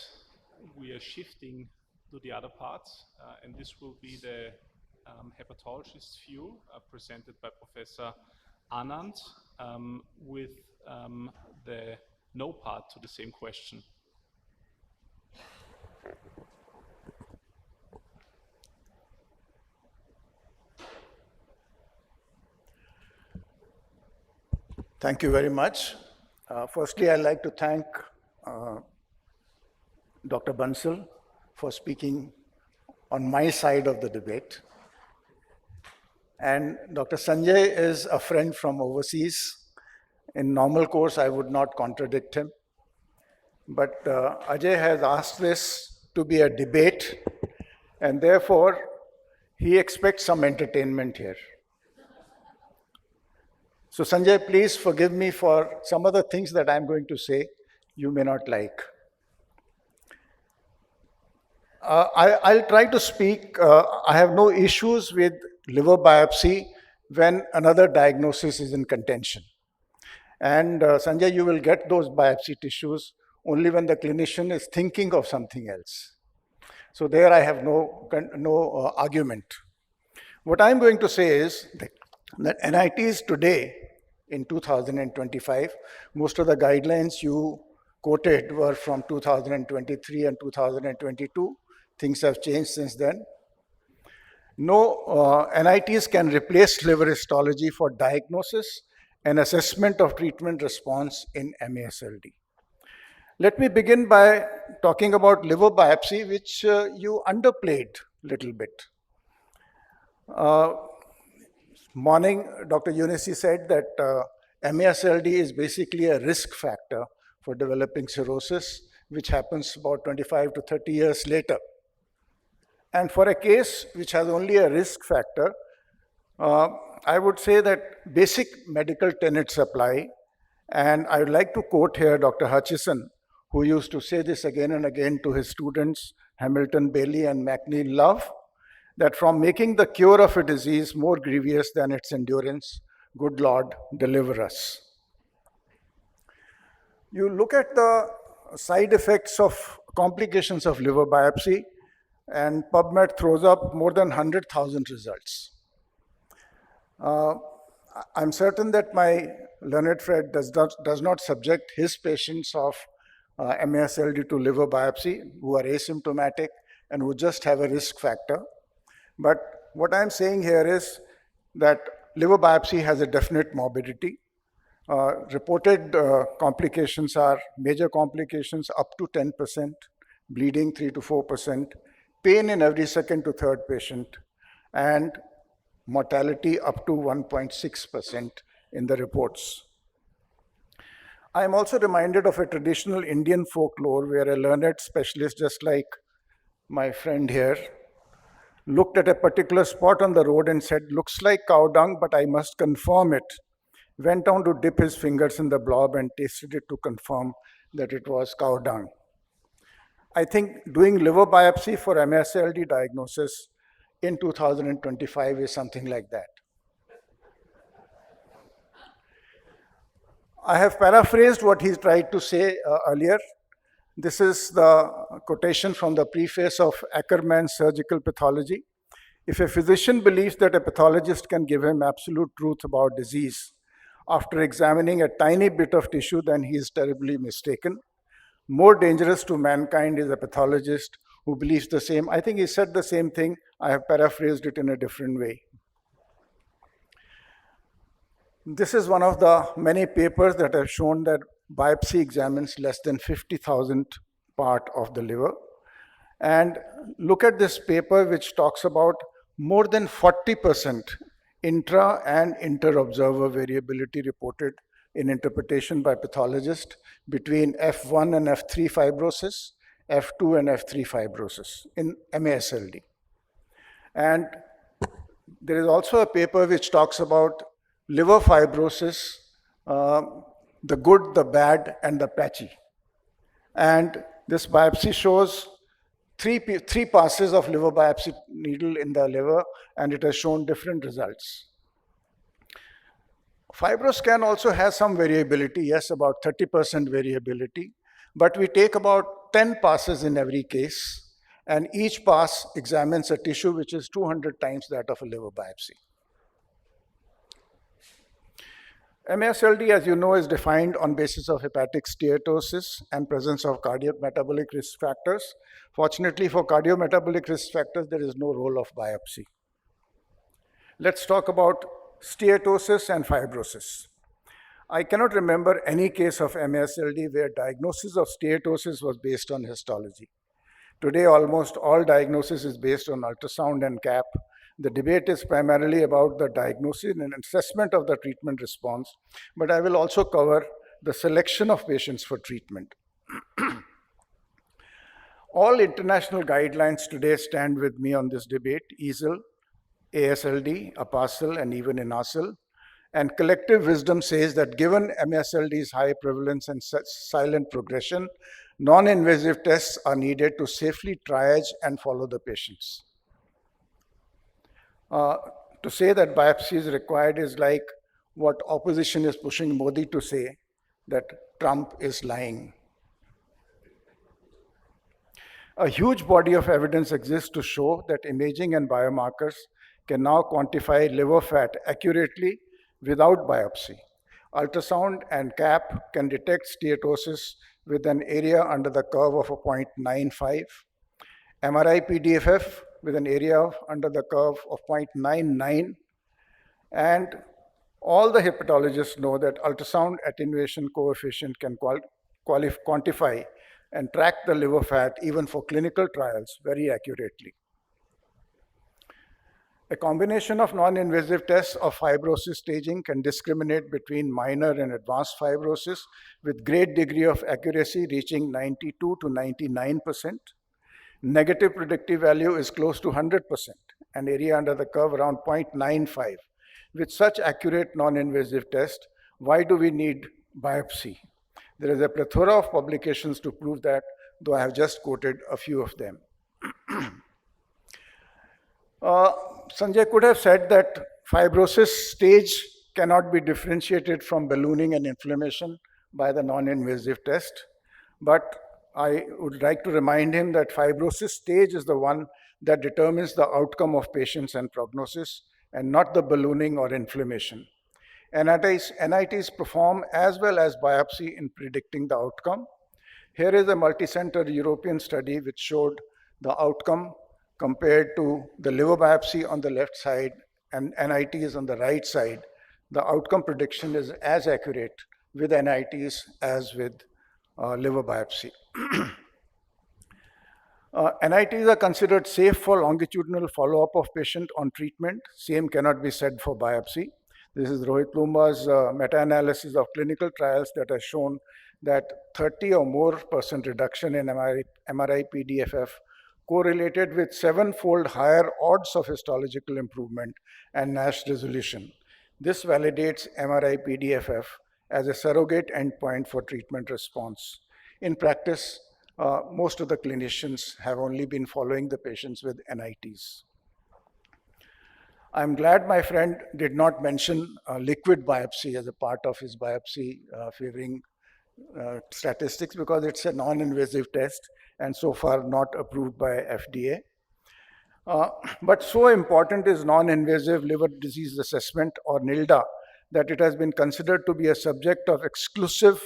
we are shifting to the other part, and this will be the hepatologist's view presented by Professor Anand with the no part to the same question. Thank you very much. Firstly, I'd like to thank Dr. Bansal for speaking on my side of the debate. And Dr. Sanjay is a friend from overseas. In normal course, I would not contradict him. But Ajay has asked this to be a debate, and therefore, he expects some entertainment here. So Sanjay, please forgive me for some of the things that I'm going to say you may not like. I'll try to speak. I have no issues with liver biopsy when another diagnosis is in contention. And Sanjay, you will get those biopsy tissues only when the clinician is thinking of something else. So there I have no argument. What I'm going to say is that NITs today, in 2025, most of the guidelines you quoted were from 2023 and 2022. Things have changed since then. No, NITs can replace liver histology for diagnosis and assessment of treatment response in MASLD. Let me begin by talking about liver biopsy, which you underplayed a little bit. Morning, Dr. Yunisi said that MASLD is basically a risk factor for developing cirrhosis. which happens about 25 to 30 years later. And for a case which has only a risk factor, I would say that basic medical tenets apply. And I would like to quote here Dr. Hutchison, who used to say this again and again to his students, Hamilton Bailey and McNeill Love, that from making the cure of a disease more grievous than its endurance, good Lord, deliver us. You look at the side effects of complications of liver biopsy, and PubMed throws up more than 100,000 results. I'm certain that my learned friend does not subject his patients of MASLD to liver biopsy who are asymptomatic and who just have a risk factor. But what I'm saying here is that liver biopsy has a definite morbidity. Reported complications are major complications up to 10%, bleeding 3 to 4%, pain in every second to third patient, and mortality up to 1.6% in the reports. I am also reminded of a traditional Indian folklore where a learned specialist, just like my friend here, looked at a particular spot on the road and said, "Looks like cow dung, but I must confirm it." Went down to dip his fingers in the blob and tasted it to confirm that it was cow dung. I think doing liver biopsy for MASLD diagnosis in 2025 is something like that. I have paraphrased what he tried to say earlier. This is the quotation from the preface of Ackerman's Surgical Pathology. If a physician believes that a pathologist can give him absolute truth about disease after examining a tiny bit of tissue, then he is terribly mistaken. More dangerous to mankind is a pathologist who believes the same. I think he said the same thing. I have paraphrased it in a different way. This is one of the many papers that have shown that biopsy examines less than 50,000 part of the liver. And look at this paper which talks about more than 40% intra and inter-observer variability reported in interpretation by pathologists between F1 and F3 fibrosis, F2 and F3 fibrosis in MASLD. And there is also a paper which talks about liver fibrosis, the good, the bad, and the patchy. And this biopsy shows three passes of liver biopsy needle in the liver, and it has shown different results. FibroScan also has some variability, yes, about 30% variability, but we take about 10 passes in every case, and each pass examines a tissue which is 200 times that of a liver biopsy. MASLD, as you know, is defined on basis of hepatic steatosis and presence of cardiometabolic risk factors. Fortunately for cardiometabolic risk factors, there is no role of biopsy. Let's talk about steatosis and fibrosis. I cannot remember any case of MASLD where diagnosis of steatosis was based on histology. Today, almost all diagnosis is based on ultrasound and CAP. The debate is primarily about the diagnosis and assessment of the treatment response, but I will also cover the selection of patients for treatment. All international guidelines today stand with me on this debate: INASL, ASLD, APASL, and even INASL. And collective wisdom says that given MASLD's high prevalence and silent progression, non-invasive tests are needed to safely triage and follow the patients. To say that biopsy is required is like what opposition is pushing Modi to say, that Trump is lying. A huge body of evidence exists to show that imaging and biomarkers can now quantify liver fat accurately without biopsy. Ultrasound and CAP can detect steatosis with an area under the curve of a 0.95, MRI-PDFF with an area under the curve of 0.99, and all the hepatologists know that ultrasound attenuation coefficient can quantify and track the liver fat even for clinical trials very accurately. A combination of non-invasive tests of fibrosis staging can discriminate between minor and advanced fibrosis with great degree of accuracy reaching 92 to 99%. Negative predictive value is close to 100% and area under the curve around 0.95. With such accurate non-invasive test, why do we need biopsy? There is a plethora of publications to prove that, though I have just quoted a few of them. Sanjay could have said that fibrosis stage cannot be differentiated from ballooning and inflammation by the non-invasive test, but I would like to remind him that fibrosis stage is the one that determines the outcome of patients and prognosis, and not the ballooning or inflammation. NITs perform as well as biopsy in predicting the outcome. Here is a multi-center European study which showed the outcome compared to the liver biopsy on the left side and NITs on the right side. The outcome prediction is as accurate with NITs as with liver biopsy. NITs are considered safe for longitudinal follow-up of patient on treatment. Same cannot be said for biopsy. This is Rohit Lumba's meta-analysis of clinical trials that has shown that 30 or more % reduction in MRI PDFF correlated with 7-fold higher odds of histological improvement and NASH resolution. This validates MRI PDFF as a surrogate endpoint for treatment response. In practice, most of the clinicians have only been following the patients with NITs. I'm glad my friend did not mention liquid biopsy as a part of his biopsy favoring statistics, because it's a non-invasive test and so far not approved by FDA. But so important is non-invasive liver disease assessment, or NILDA, that it has been considered to be a subject of exclusive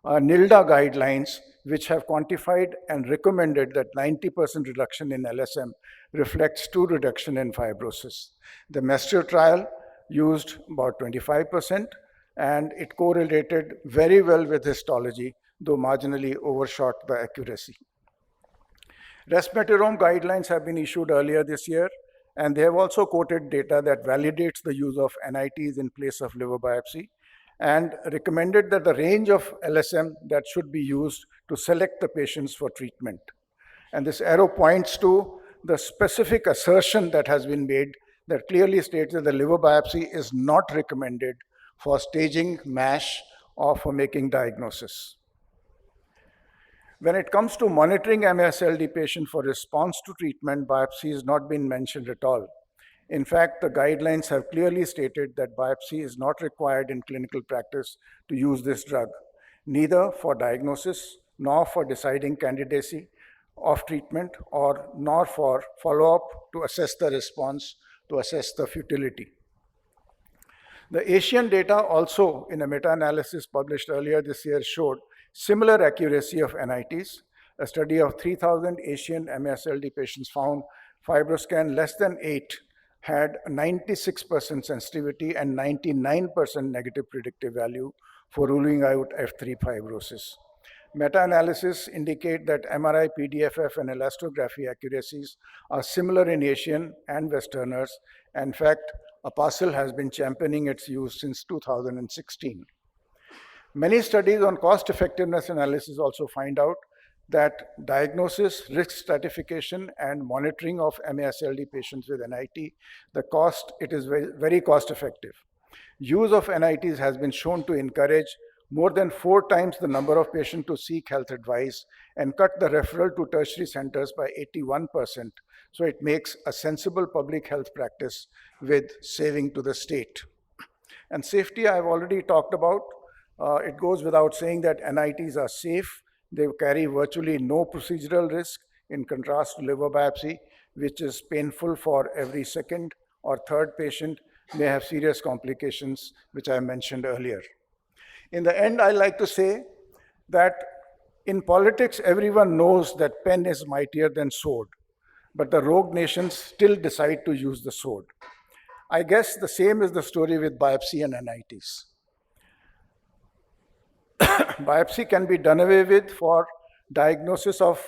NILDA guidelines, which have quantified and recommended that 90% reduction in LSM reflects true reduction in fibrosis. The MASLD trial used about 25%, and it correlated very well with histology, though marginally overshot the accuracy. Resmetirom guidelines have been issued earlier this year, and they have also quoted data that validates the use of NITs in place of liver biopsy, and recommended that the range of LSM that should be used to select the patients for treatment. And this arrow points to the specific assertion that has been made that clearly states that the liver biopsy is not recommended for staging MASH or for making diagnosis. When it comes to monitoring MASLD patient for response to treatment, biopsy has not been mentioned at all. In fact, the guidelines have clearly stated that biopsy is not required in clinical practice to use this drug, neither for diagnosis, nor for deciding candidacy of treatment, or nor for follow-up to assess the response, to assess the futility. The Asian data also, in a meta-analysis published earlier this year, showed similar accuracy of NITs. A study of 3,000 Asian MASLD patients found FibroScan less than 8 had 96% sensitivity and 99% negative predictive value for ruling out F3 fibrosis. Meta-analysis indicate that MRI, PDFF, and elastography accuracies are similar in Asian and Westerners. In fact, APASL has been championing its use since 2016. Many studies on cost-effectiveness analysis also find out that diagnosis, risk stratification, and monitoring of MASLD patients with NIT, it is very cost-effective. Use of NITs has been shown to encourage more than 4 times the number of patients to seek health advice and cut the referral to tertiary centers by 81%. So it makes a sensible public health practice with saving to the state. And safety, I've already talked about. It goes without saying that NITs are safe. They carry virtually no procedural risk, in contrast to liver biopsy, which is painful for every second or third patient, may have serious complications, which I mentioned earlier. In the end, I like to say that in politics, everyone knows that pen is mightier than sword, but the rogue nations still decide to use the sword. I guess the same is the story with biopsy and NITs. Biopsy can be done away with for diagnosis of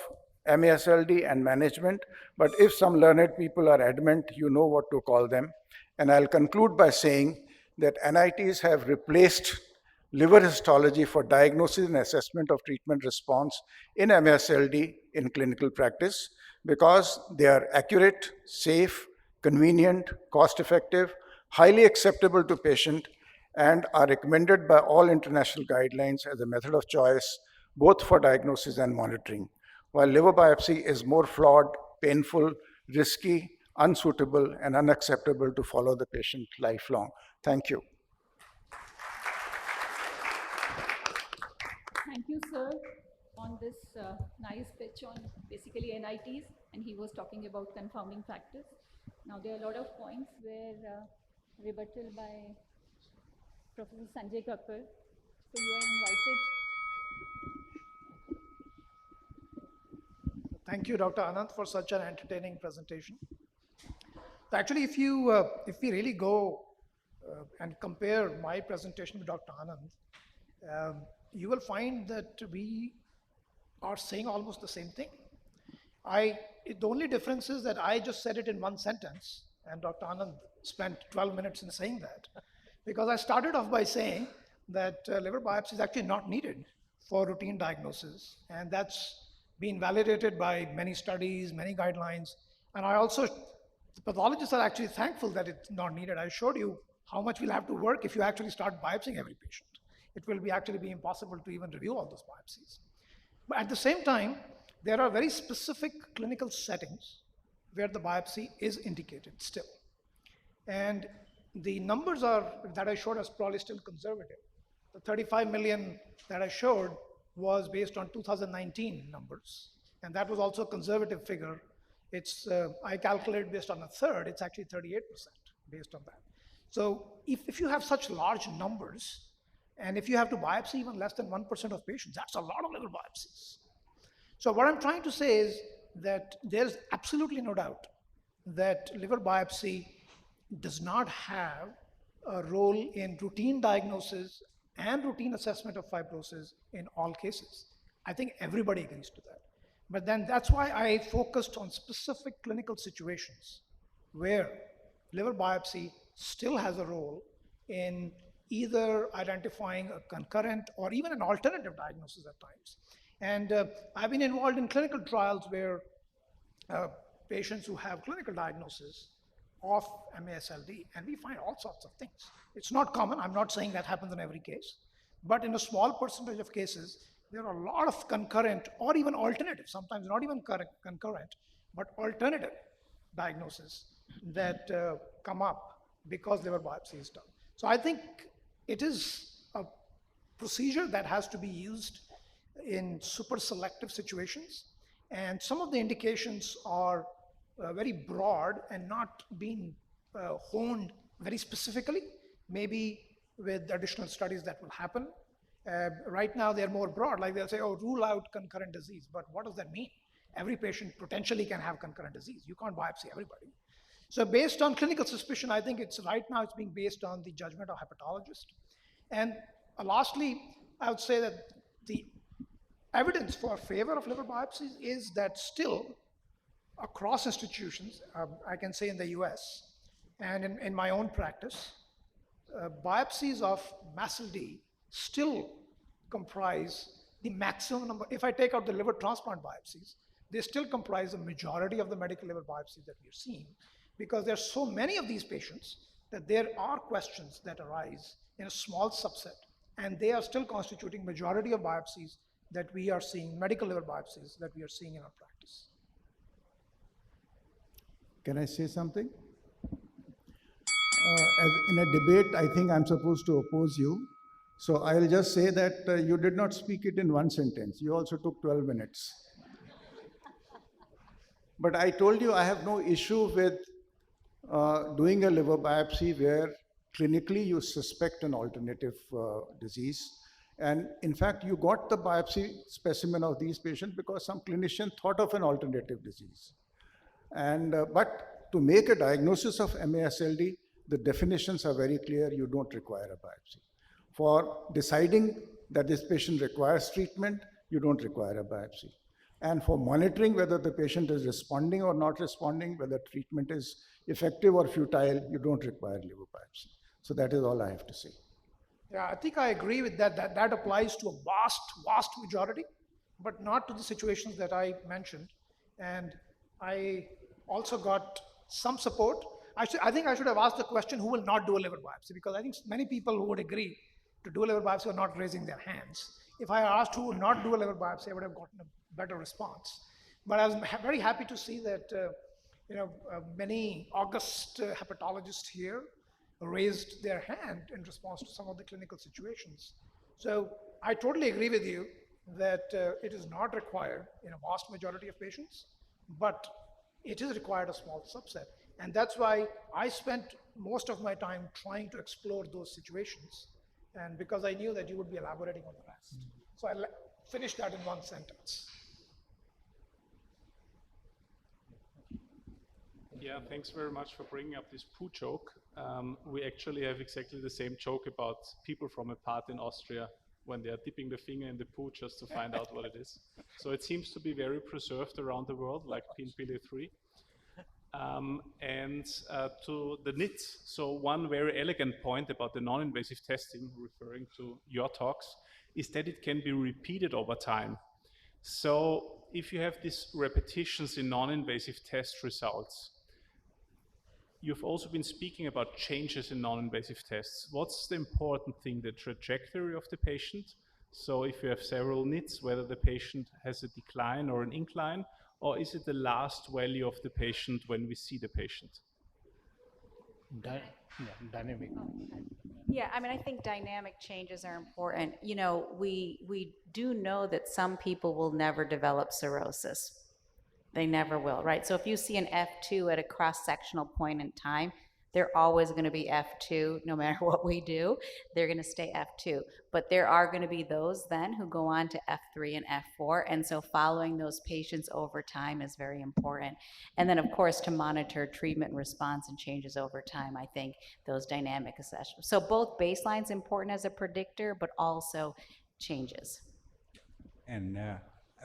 MASLD and management, but if some learned people are adamant, you know what to call them. And I'll conclude by saying that NITs have replaced liver histology for diagnosis and assessment of treatment response in MASLD in clinical practice because they are accurate, safe, convenient, cost-effective, highly acceptable to patient, and are recommended by all international guidelines as a method of choice, both for diagnosis and monitoring. While liver biopsy is more flawed, painful, risky, unsuitable, and unacceptable to follow the patient lifelong. Thank you. Thank you, sir, on this nice pitch on basically NITs, and he was talking about confounding factors. Now, there are a lot of points where rebuttal by Professor Sanjay Kakkar. So you are invited. Thank you, Dr. Anand, for such an entertaining presentation. Actually, if we really go and compare my presentation with Dr. Anand, you will find that we are saying almost the same thing. The only difference is that I just said it in one sentence, and Dr. Anand spent 12 minutes in saying that, because I started off by saying that liver biopsy is actually not needed for routine diagnosis, and that's been validated by many studies, many guidelines, and the pathologists are actually thankful that it's not needed. I showed you how much we'll have to work if you actually start biopsying every patient. It will actually be impossible to even review all those biopsies. But at the same time, there are very specific clinical settings where the biopsy is indicated still. And the numbers that I showed are probably still conservative. The 35 million that I showed was based on 2019 numbers, and that was also a conservative figure. I calculated based on a third, it's actually 38% based on that. So if you have such large numbers, and if you have to biopsy even less than 1% of patients, that's a lot of liver biopsies. So what I'm trying to say is that there's absolutely no doubt that liver biopsy does not have a role in routine diagnosis and routine assessment of fibrosis in all cases. I think everybody agrees to that. But then that's why I focused on specific clinical situations where liver biopsy still has a role in either identifying a concurrent or even an alternative diagnosis at times. And I've been involved in clinical trials where patients who have clinical diagnosis of MASLD, and we find all sorts of things. It's not common. I'm not saying that happens in every case, but in a small percentage of cases, there are a lot of concurrent or even alternative, sometimes not even concurrent, but alternative diagnosis that come up because liver biopsy is done. So I think it is a procedure that has to be used in super selective situations, and some of the indications are very broad and not being honed very specifically, maybe with additional studies that will happen. Right now they're more broad, like they'll say, oh, rule out concurrent disease, but what does that mean? Every patient potentially can have concurrent disease. You can't biopsy everybody. So based on clinical suspicion, I think right now it's being based on the judgment of hepatologist. And lastly, I would say that the evidence for favor of liver biopsies is that still across institutions, I can say in the US and in my own practice, biopsies of MASLD still comprise the maximum number. If I take out the liver transplant biopsies, they still comprise the majority of the medical liver biopsies that we are seeing, because there are so many of these patients that there are questions that arise in a small subset, and they are still constituting majority of biopsies that we are seeing, medical liver biopsies that we are seeing in our practice. Can I say something? As in a debate, I think I'm supposed to oppose you. So I'll just say that you did not speak it in one sentence. You also took 12 minutes. But I told you I have no issue with doing a liver biopsy where clinically you suspect an alternative disease. And in fact, you got the biopsy specimen of these patients because some clinician thought of an alternative disease. And but to make a diagnosis of MASLD, the definitions are very clear. You don't require a biopsy. For deciding that this patient requires treatment, you don't require a biopsy. And for monitoring whether the patient is responding or not responding, whether treatment is effective or futile, you don't require liver biopsy. So that is all I have to say. Yeah, I think I agree with that. That applies to a vast majority, but not to the situations that I mentioned. And I also got some support. I think I should have asked the question, who will not do a liver biopsy? Because I think many people who would agree to do a liver biopsy are not raising their hands. If I asked who would not do a liver biopsy, I would have gotten a better response. But I was very happy to see that many august hepatologists here raised their hand in response to some of the clinical situations. So I totally agree with you that it is not required in a vast majority of patients, but it is required a small subset. And that's why I spent most of my time trying to explore those situations, and because I knew that you would be elaborating on the rest. So I finished that in one sentence. Yeah, thanks very much for bringing up this poo joke. We actually have exactly the same joke about people from a part in Austria when they are dipping the finger in the poo just to find out what it is. So it seems to be very preserved around the world, like Pinpili 3. To the NITs, so one very elegant point about the non-invasive testing, referring to your talks, is that it can be repeated over time. So if you have these repetitions in non-invasive test results, you've also been speaking about changes in non-invasive tests. What's the important thing, the trajectory of the patient? So if you have several NITs, whether the patient has a decline or an incline, or is it the last value of the patient when we see the patient? Dynamic. Yeah, I mean, I think dynamic changes are important. You know, we do know that some people will never develop cirrhosis. They never will, right? So if you see an F2 at a cross-sectional point in time, they're always going to be F2 no matter what we do. They're going to stay F2. But there are going to be those then who go on to F3 and F4. And so following those patients over time is very important. And then, of course, to monitor treatment response and changes over time, I think those dynamic assessments. So both baselines important as a predictor, but also changes. And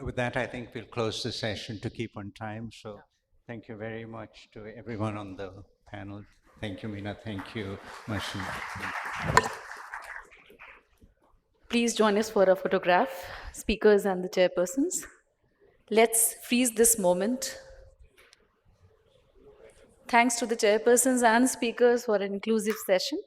with that, I think we'll close the session to keep on time. So thank you very much to everyone on the panel. Thank you, Meena. Thank you, Mashi. Please join us for a photograph, speakers and the chairpersons. Let's freeze this moment. Thanks to the chairpersons and speakers for an inclusive session.